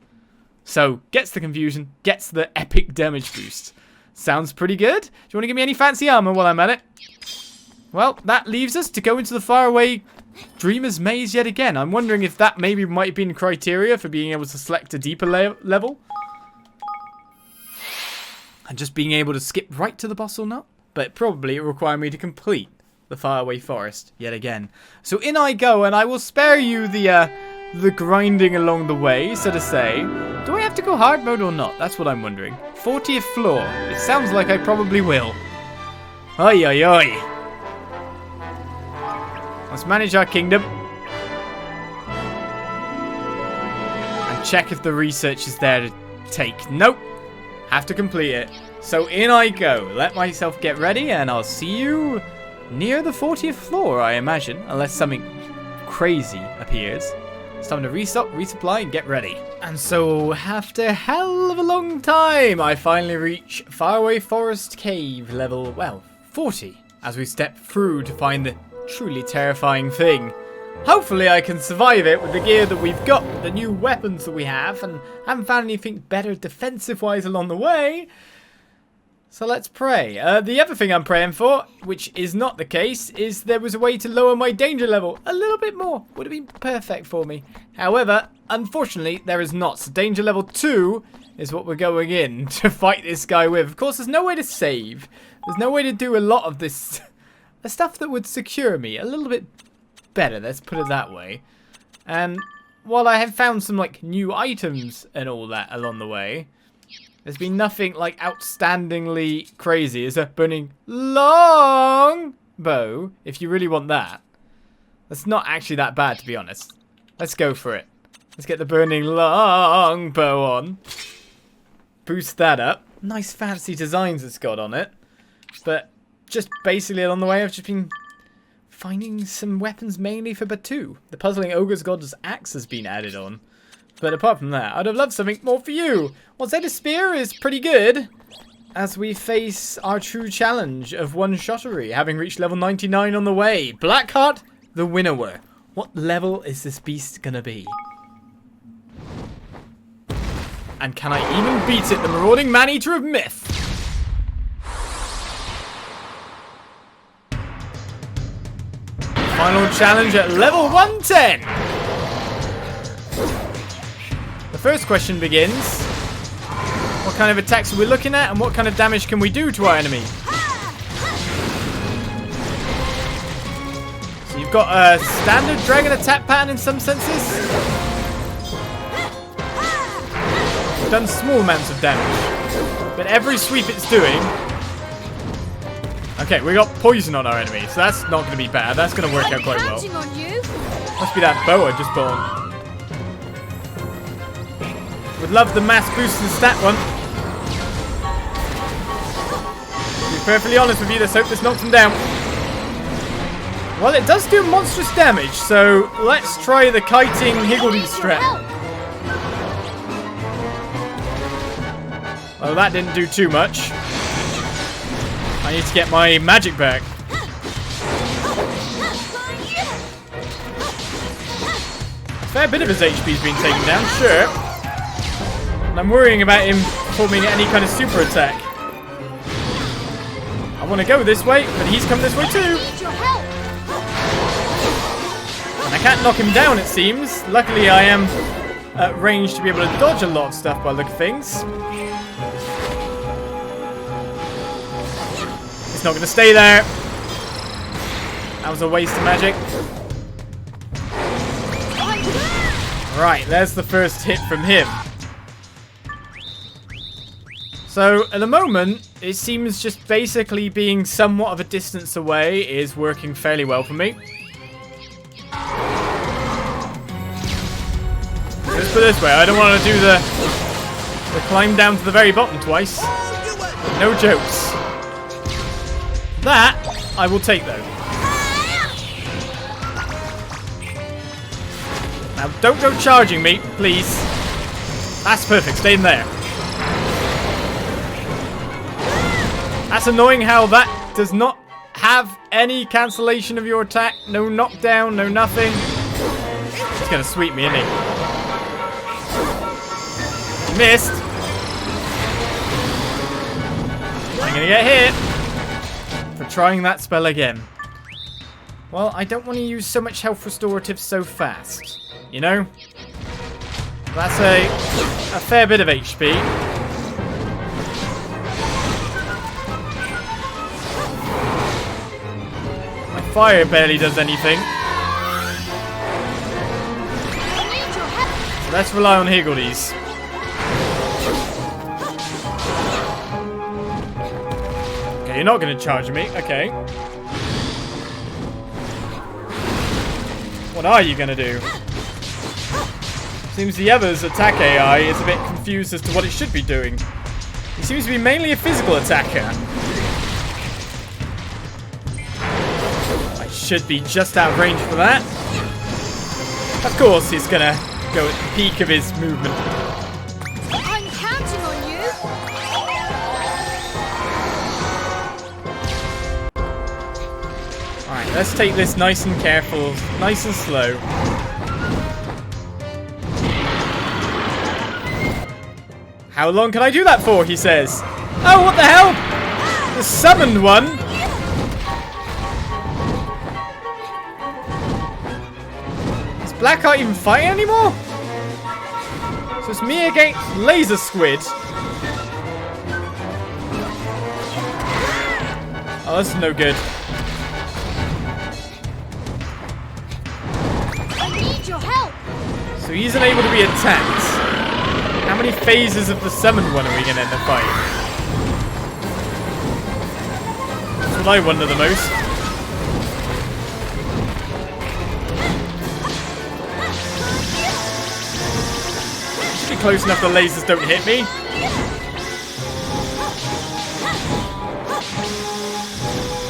So, gets the confusion, gets the epic damage boost. Sounds pretty good. Do you want to give me any fancy armor while I'm at it? Well, that leaves us to go into the faraway Dreamer's Maze yet again. I'm wondering if that maybe might have been criteria for being able to select a deeper level. And just being able to skip right to the boss or not. But probably it will require me to complete the Faraway Forest yet again. So in I go, and I will spare you the grinding along the way, so to say. Do I have to go hard mode or not? That's what I'm wondering. 40th floor. It sounds like I probably will. Oi, oi, oi. Let's manage our kingdom. And check if the research is there to take. Nope. Have to complete it. So in I go. Let myself get ready and I'll see you near the 40th floor, I imagine. Unless something crazy appears. It's time to restock, resupply, and get ready. And so, after hell of a long time, I finally reach Faraway Forest Cave level, well, 40. As we step through to find the truly terrifying thing. hopefully I can survive it with the gear that we've got, with the new weapons that we have, and haven't found anything better defensive-wise along the way. So let's pray. The other thing I'm praying for, which is not the case, is there was a way to lower my danger level a little bit more. Would have been perfect for me. However, unfortunately, there is not. So danger level 2 is what we're going in to fight this guy with. Of course, there's no way to save. There's no way to do a lot of this the stuff that would secure me a little bit better. Let's put it that way. And while I have found some like new items and all that along the way, there's been nothing like outstandingly crazy. Is a burning long bow, if you really want that. That's not actually that bad, to be honest. Let's go for it. Let's get the burning long bow on. Boost that up. Nice fancy designs it's got on it. But just basically along the way, I've just been finding some weapons mainly for Batu. The puzzling ogre's god's axe has been added on. But apart from that, I'd have loved something more for you. Well, Zeta spear is pretty good as we face our true challenge of one-shottery, having reached level 99 on the way. Blackhart, the Winnower. What level is this beast gonna be? And can I even beat it, the marauding man-eater of myth? Final challenge at level 110. The first question begins. What kind of attacks are we looking at, and what kind of damage can we do to our enemy? So you've got a standard dragon attack pattern in some senses. We've done small amounts of damage, but every sweep it's doing... Okay, we got poison on our enemy, so that's not going to be bad. That's going to work out quite well. Must be that bow I just bought. Would love the mass boost in stat one. To be perfectly honest with you, let's hope this knocks him down. Well, it does do monstrous damage, so let's try the kiting Higgledy strat. Well, that didn't do too much. I need to get my magic back. A fair bit of his HP's been taken down, sure. And I'm worrying about him performing any kind of super attack. I want to go this way, but he's come this way too. And I can't knock him down, it seems. Luckily, I am at range to be able to dodge a lot of stuff by the look of things. It's not going to stay there. That was a waste of magic. Right, there's the first hit from him. So, at the moment, it seems just basically being somewhat of a distance away is working fairly well for me. Let's put it this way, I don't want to do the climb down to the very bottom twice. No jokes. That, I will take though. Now, don't go charging me, please. That's perfect, stay in there. That's annoying how that does not have any cancellation of your attack. No knockdown, no nothing. He's going to sweep me, isn't he? Missed. I'm going to get hit for trying that spell again. Well, I don't want to use so much health restorative so fast. You know? That's a fair bit of HP. My fire barely does anything. So let's rely on Higgledy's. Okay, you're not going to charge me. Okay. What are you going to do? Seems the other's attack AI is a bit confused as to what it should be doing. He seems to be mainly a physical attacker. I should be just out of range for that. Of course he's gonna go at the peak of his movement. I'm counting on you. Alright, let's take this nice and careful, nice and slow. How long can I do that for, he says. Oh, what the hell? The summoned one? Does Blackhart even fight anymore? So it's me against Laser Squid. Oh, that's no good. I need your help. So he's unable to be attacked. How many phases of the summoned one are we going to end up fighting? That's what I wonder the most. Should be close enough the lasers don't hit me.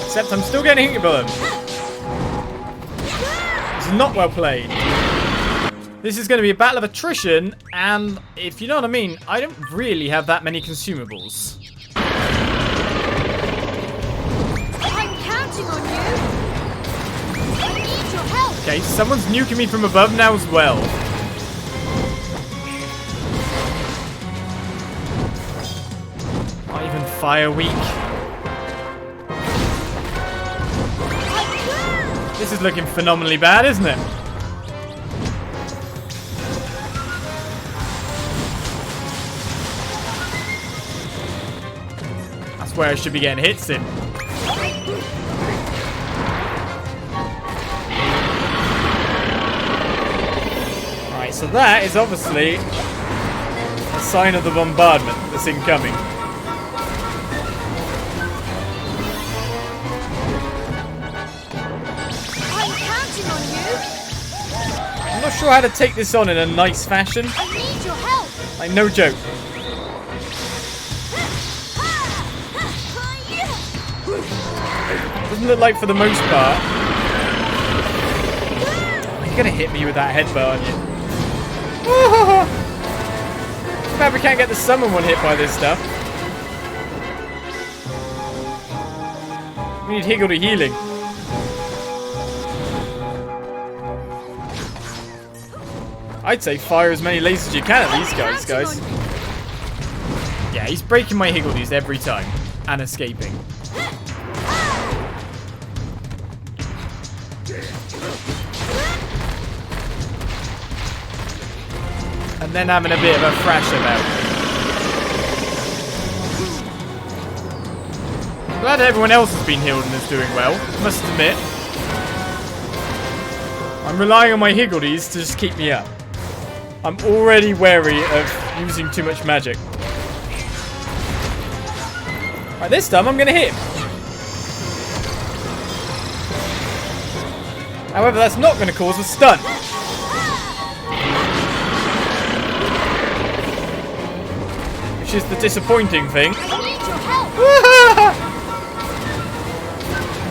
Except I'm still getting hit by them. This is not well played. This is going to be a battle of attrition, and if you know what I mean, I don't really have that many consumables. I'm counting on you. I need your help. Okay, someone's nuking me from above now as well. Not even fire weak. This is looking phenomenally bad, isn't it? That's where I should be getting hits in. Alright, so that is obviously a sign of the bombardment that's incoming. I'm not sure how to take this on in a nice fashion. I need your help. Like, no joke. Doesn't look like for the most part. You're gonna hit me with that headbutt, aren't you? Glad we can't get the summon one hit by this stuff. We need Higgledy healing. I'd say fire as many lasers as you can at these guys. Yeah, he's breaking my Higgledies every time. And escaping. And then having a bit of a thrash about. I'm glad everyone else has been healed and is doing well, must admit. I'm relying on my Higgledies to just keep me up. I'm already wary of using too much magic. Right, this time I'm going to hit him. However, that's not going to cause a stun. Which is the disappointing thing. I need your help.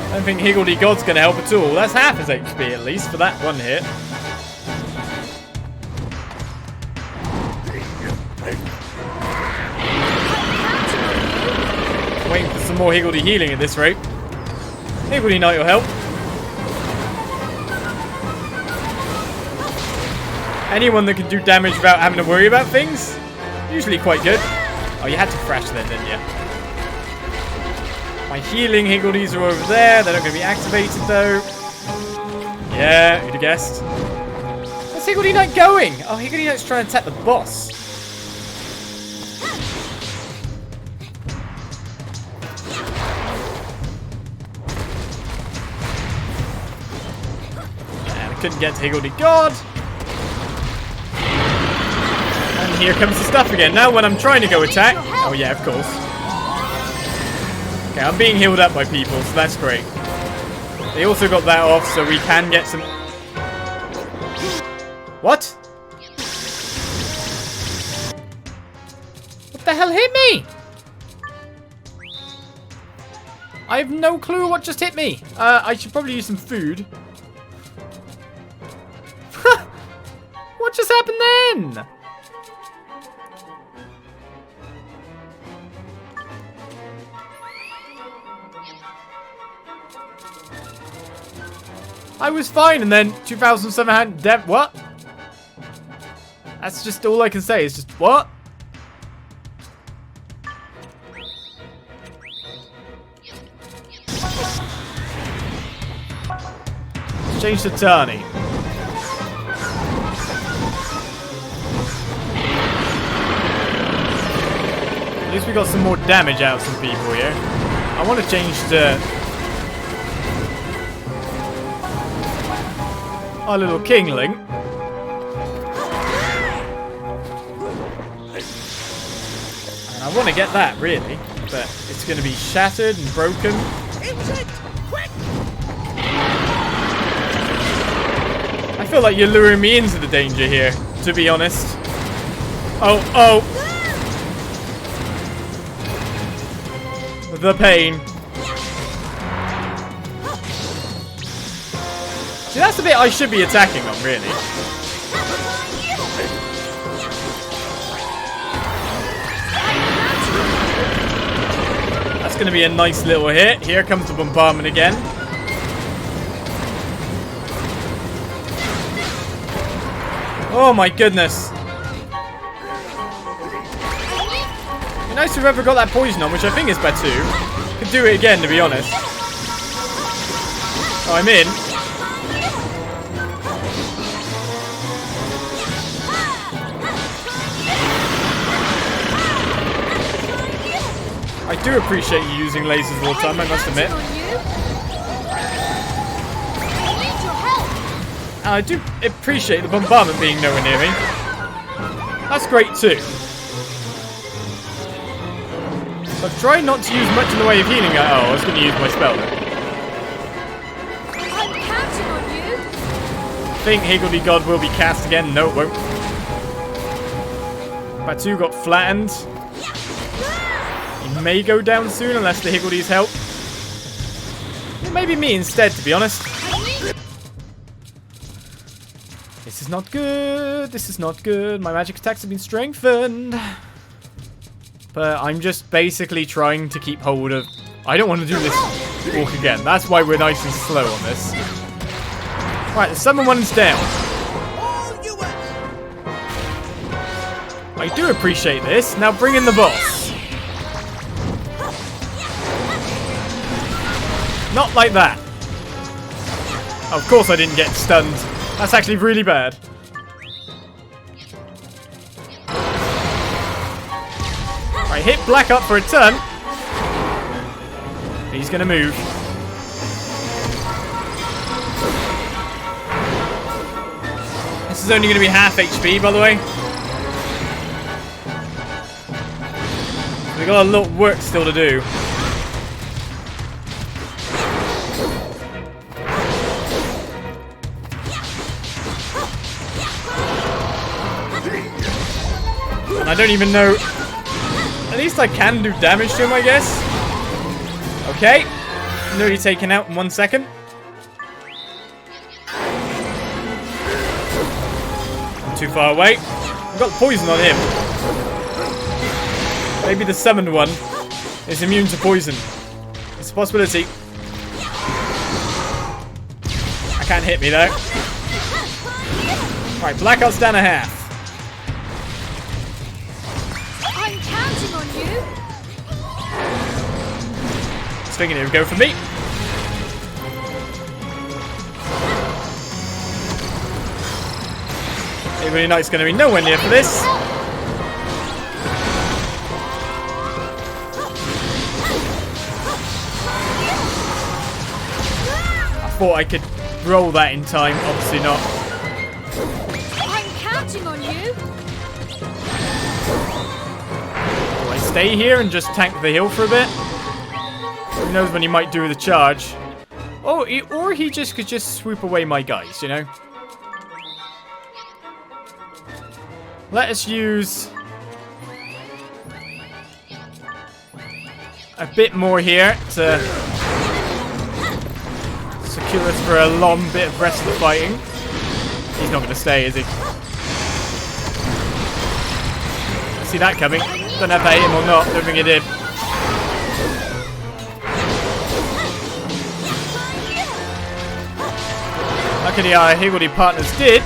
I don't think Higgledy God's going to help at all. That's half his HP at least for that one hit. Waiting for some more Higgledy healing at this rate. Higgledy Knight will help. Anyone that can do damage without having to worry about things, usually quite good. Oh, you had to thrash then, didn't you? My healing Higgledies are over there. They're not going to be activated though. Yeah, who'd have guessed? Where's Higgledy Knight going? Oh, Higgledy Knight's trying to attack the boss. Couldn't get to Higgledy God. And here comes the stuff again. Now when I'm trying to go attack. Oh yeah, of course. Okay, I'm being healed up by people, so that's great. They also got that off, so we can get some... What? What the hell hit me? I have no clue what just hit me. I should probably use some food. What just happened then? I was fine, and then 2,700 what? That's just all I can say. Is just what? Change to Tani. At least we got some more damage out of some people here. I want to change to our little kingling. And I want to get that, really. But it's going to be shattered and broken. I feel like you're luring me into the danger here, to be honest. Oh, oh. The pain. See, that's the bit I should be attacking on, really. That's going to be a nice little hit. Here comes the bombardment again. Oh my goodness. It'd be nice to whoever got that poison on, which I think is Batu. Could do it again, to be honest. Oh, I'm in. I do appreciate you using lasers all the time, I must admit. And I do appreciate the bombardment being nowhere near me. That's great too. So I've tried not to use much in the way of healing. Oh, I was going to use my spell then. I'm counting on you. I think Higgledy God will be cast again. No, it won't. Batu got flattened. He may go down soon unless the Higgledy's help. It may be me instead, to be honest. This is not good. This is not good. My magic attacks have been strengthened. But I'm just basically trying to keep hold of... I don't want to do this walk again. That's why we're nice and slow on this. Right, the summon one's down. I do appreciate this. Now bring in the boss. Not like that. Oh, of course I didn't get stunned. That's actually really bad. Right, hit Blackhart for a turn. He's going to move. This is only going to be half HP, by the way. We've got a lot of work still to do. And I don't even know. At least I can do damage to him, I guess. Okay. Nearly taken out in 1 second. I'm too far away. I've got poison on him. Maybe the summoned one is immune to poison. It's a possibility. I can't hit me though. Right, Blackheart's down a half. I'm counting on you. Just thinking it would go for me. Higgledy Knight's going to be nowhere near for this. I thought I could roll that in time. Obviously not. I'm counting on you. Do I stay here and just tank the hill for a bit? Who knows when he might do the charge. Oh, or he just could just swoop away my guys, you know? Let us use a bit more here to secure us for a long bit of rest of the fighting. He's not going to stay, is he? See that coming. Don't know if that hit him or not. Don't think it did. luckily our Higgledy partners did.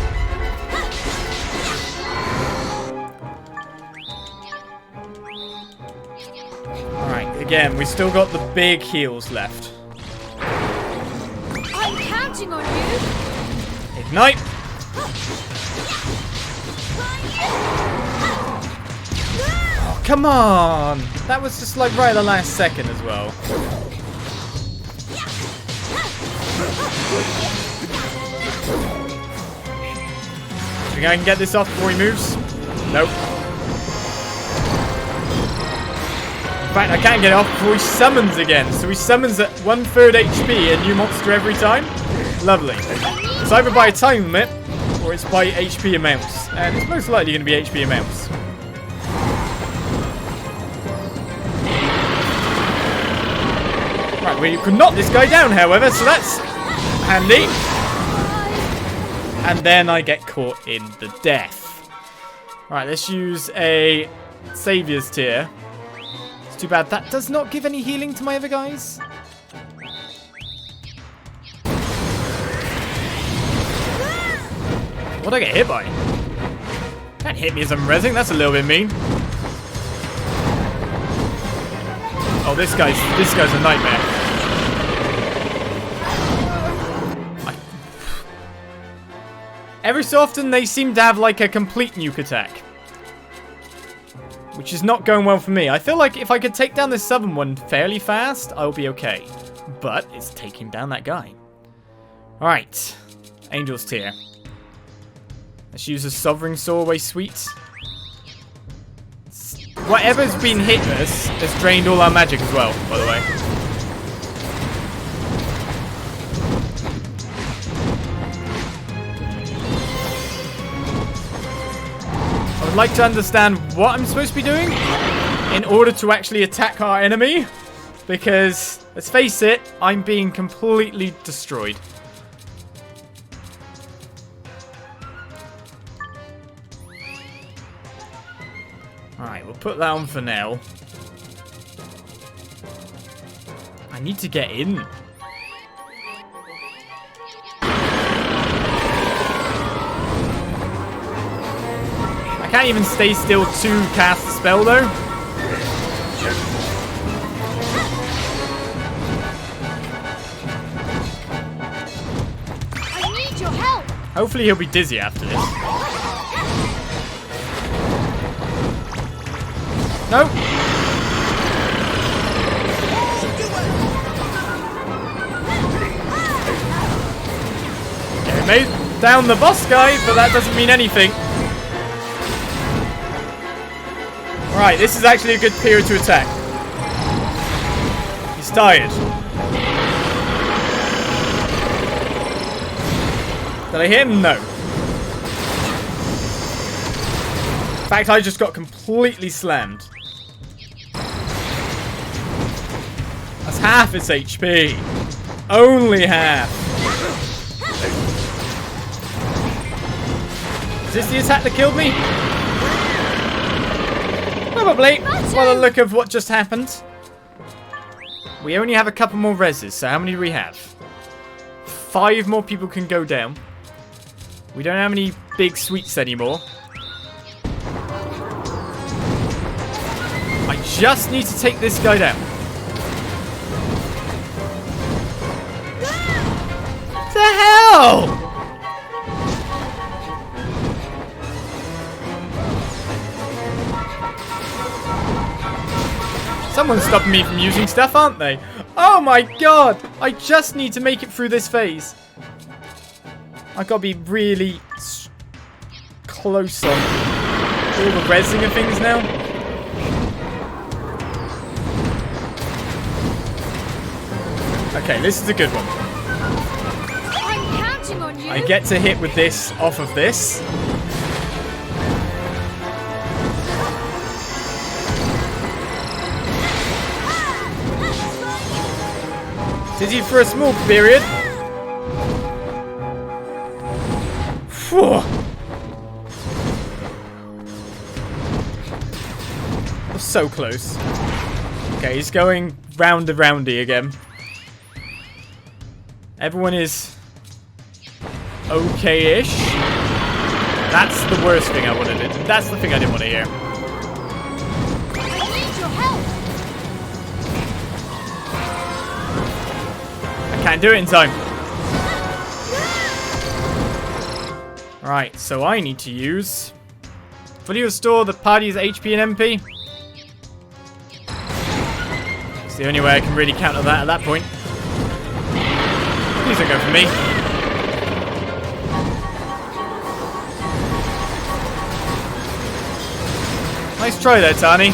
Alright, again, we still got the big heals left. I'm counting on you. Ignite. Oh, come on. That was just like right at the last second as well. Think I can get this off before he moves? Nope. In fact, I can't get it off before he summons again. So he summons at 1/3 HP, a new monster every time. Lovely. It's either by a time limit, or it's by HP amounts. And it's most likely going to be HP amounts. Right, we could knock this guy down, however, so that's handy. And then I get caught in the death. Right, let's use a Saviour's Tear. It's too bad that does not give any healing to my other guys. What'd I get hit by? Can't hit me as I'm rezzing, that's a little bit mean. Oh, this guy's a nightmare. Every so often they seem to have like a complete nuke attack, which is not going well for me. I feel like if I could take down this southern one fairly fast, I'll be okay. But it's taking down that guy. Alright, Angel's Tear. Let's use a Sovereign Soarway Suite. Whatever's been hit us has drained all our magic as well, by the way. I would like to understand what I'm supposed to be doing in order to actually attack our enemy. Because, let's face it, I'm being completely destroyed. Alright, we'll put that on for now. I need to get in. I can't even stay still to cast the spell though. I need your help. Hopefully he'll be dizzy after this. Nope. Okay, made down the boss guy, but that doesn't mean anything. Right, this is actually a good period to attack. He's tired. Did I hit him? No. In fact, I just got completely slammed. That's half its HP. Only half. Is this the attack that killed me? Probably. By the look of what just happened. We only have a couple more reses, so how many do we have? 5 more people can go down. We don't have any big sweets anymore. I just need to take this guy down. What the hell? Someone's stopping me from using stuff, aren't they? Oh my god! I just need to make it through this phase. I gotta be really close on all the rezzing of things now. Okay, this is a good one. I'm counting on you. I get to hit with this off of this. Dizzy for a small period. Phew. So close. Okay, he's going round and roundy again. Everyone is okay-ish. That's the worst thing I wanted to do. That's the thing I didn't want to hear. I need your help. I can't do it in time. Right, so I need to use... Fully restore the party's HP and MP. It's the only way I can really counter that at that point. Please don't go for me. Nice try there, Tani.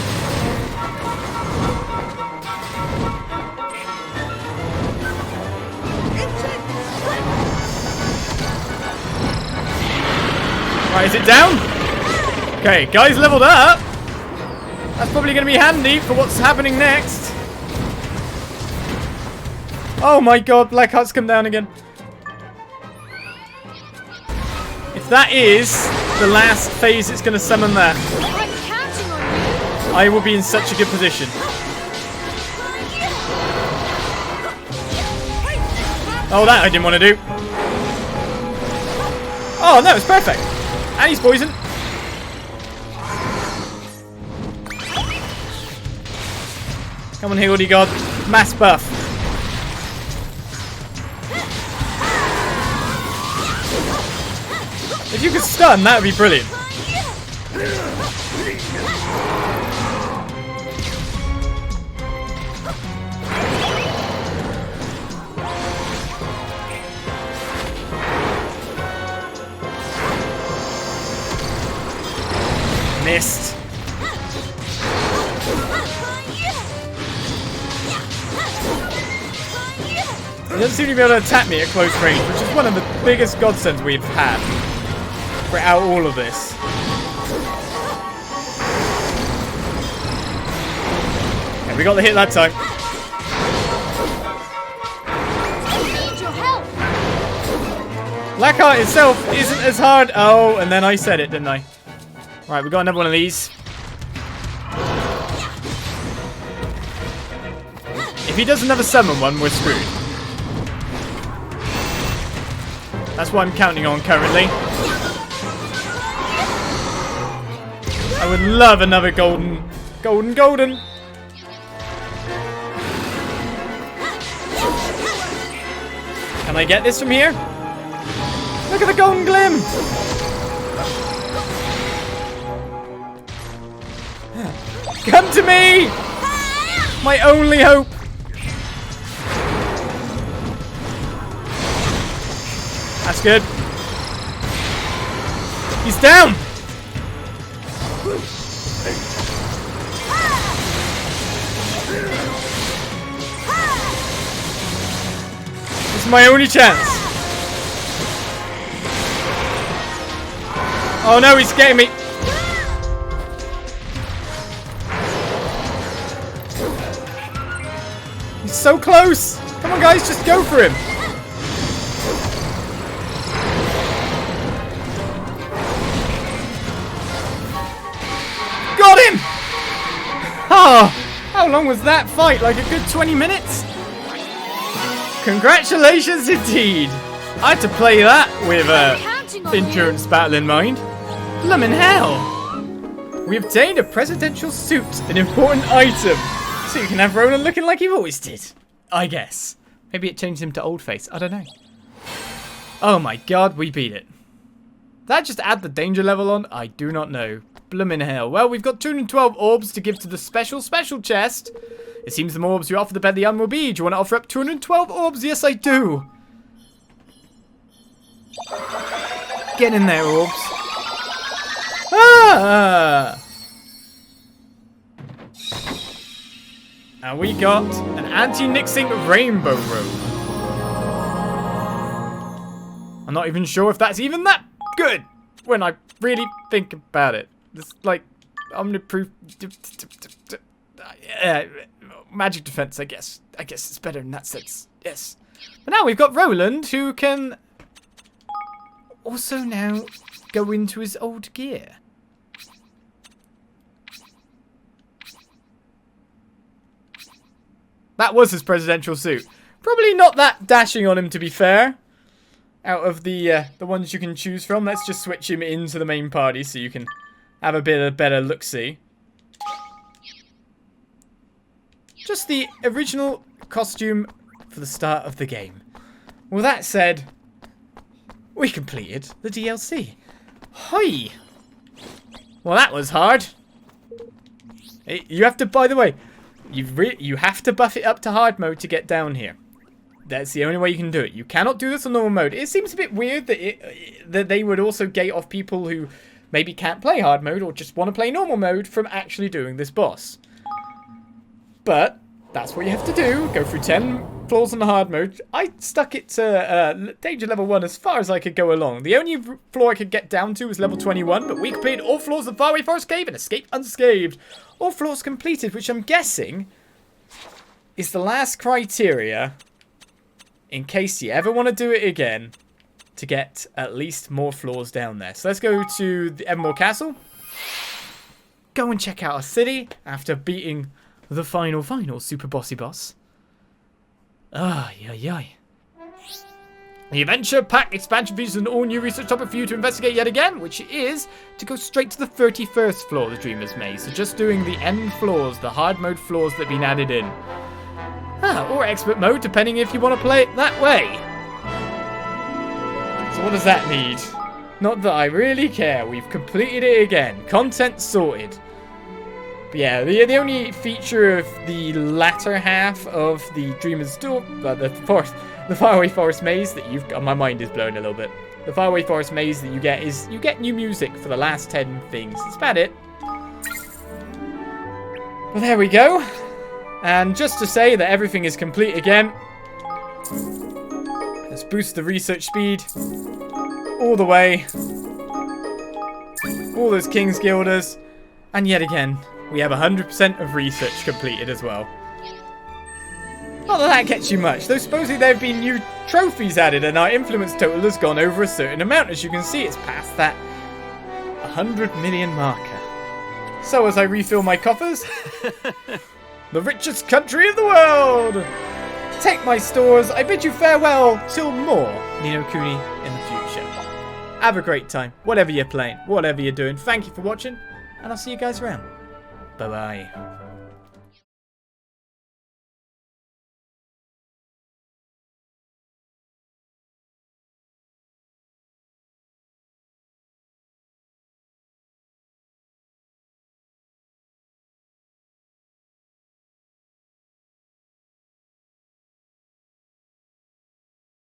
Right, is it down? Okay, guys leveled up. That's probably going to be handy for what's happening next. Oh my god, Blackheart's come down again. If that is the last phase it's going to summon that, I'm counting on you. I will be in such a good position. Oh, that I didn't want to do. Oh, no, it's perfect. And he's poisoned. Come on, Higgledy God. Mass buff. If you could stun, that would be brilliant. Missed. He doesn't seem to be able to attack me at close range, which is one of the biggest godsends we've had throughout all of this. Okay, we got the hit that time. I need your help. Blackhart itself isn't as hard. Oh, and then I said it, didn't I? Right, we got another one of these. If he does another summon one, we're screwed. That's what I'm counting on currently. I would love another golden. Can I get this from here? Look at the golden glim! Come to me! My only hope! That's good. He's down! This is my only chance. Oh no, he's getting me. He's so close. Come on guys, just go for him. Got him! Oh, how long was that fight? Like a good 20 minutes? Congratulations indeed! I had to play that with endurance battle in mind. Bloomin' hell! We obtained a presidential suit, an important item. So you can have Roland looking like he always did. I guess. Maybe it changed him to old face. I don't know. Oh my god, we beat it. Did that just add the danger level on? I do not know. Bloomin' hell. Well, we've got 212 orbs to give to the special chest. It seems the more orbs you offer, the better the item will be. Do you want to offer up 212 orbs? Yes, I do. Get in there, orbs. Ah! And we got an anti-nixing rainbow robe. I'm not even sure if that's even that good when I really think about it. It's like omniproof magic defense, I guess. I guess it's better in that sense. Yes. But now we've got Roland, who can also now go into his old gear. That was his presidential suit. Probably not that dashing on him, to be fair. out of the ones you can choose from. Let's just switch him into the main party so you can have a bit of better look-see. Just the original costume for the start of the game. Well, that said, we completed the DLC. Hi! Well, that was hard. You have to, by the way, you have to buff it up to hard mode to get down here. That's the only way you can do it. You cannot do this on normal mode. It seems a bit weird that they would also gate off people who maybe can't play hard mode or just want to play normal mode from actually doing this boss. But that's what you have to do. Go through 10 floors on the hard mode. I stuck it to danger level 1 as far as I could go along. The only floor I could get down to was level 21, but we completed all floors of the Faraway Forest cave and escaped unscathed. All floors completed, which I'm guessing is the last criteria in case you ever want to do it again to get at least more floors down there. So let's go to the Evermore Castle. Go and check out our city after beating the final super bossy boss. The Adventure Pack expansion features an all-new research topic for you to investigate yet again, which is to go straight to the 31st floor of the Dreamer's Maze. So just doing the end floors, the hard mode floors that have been added in. Or expert mode, depending if you want to play it that way. So what does that need? Not that I really care. We've completed it again. Content sorted. But yeah, the only feature of the latter half of the Dreamer's Door, the Faraway Forest Maze that you've got, my mind is blown a little bit. The Faraway Forest Maze that you get is you get new music for the last 10 things. That's about it. Well, there we go. And just to say that everything is complete again, let's boost the research speed all the way. All those King's Guilders. And yet again, we have 100% of research completed as well. Not that gets you much, though supposedly there have been new trophies added and our influence total has gone over a certain amount. As you can see, it's past that 100 million marker. So as I refill my coffers, the richest country in the world! Take my stores, I bid you farewell till more Ni no Kuni in the future. Have a great time, whatever you're playing, whatever you're doing. Thank you for watching, and I'll see you guys around. Bye-bye.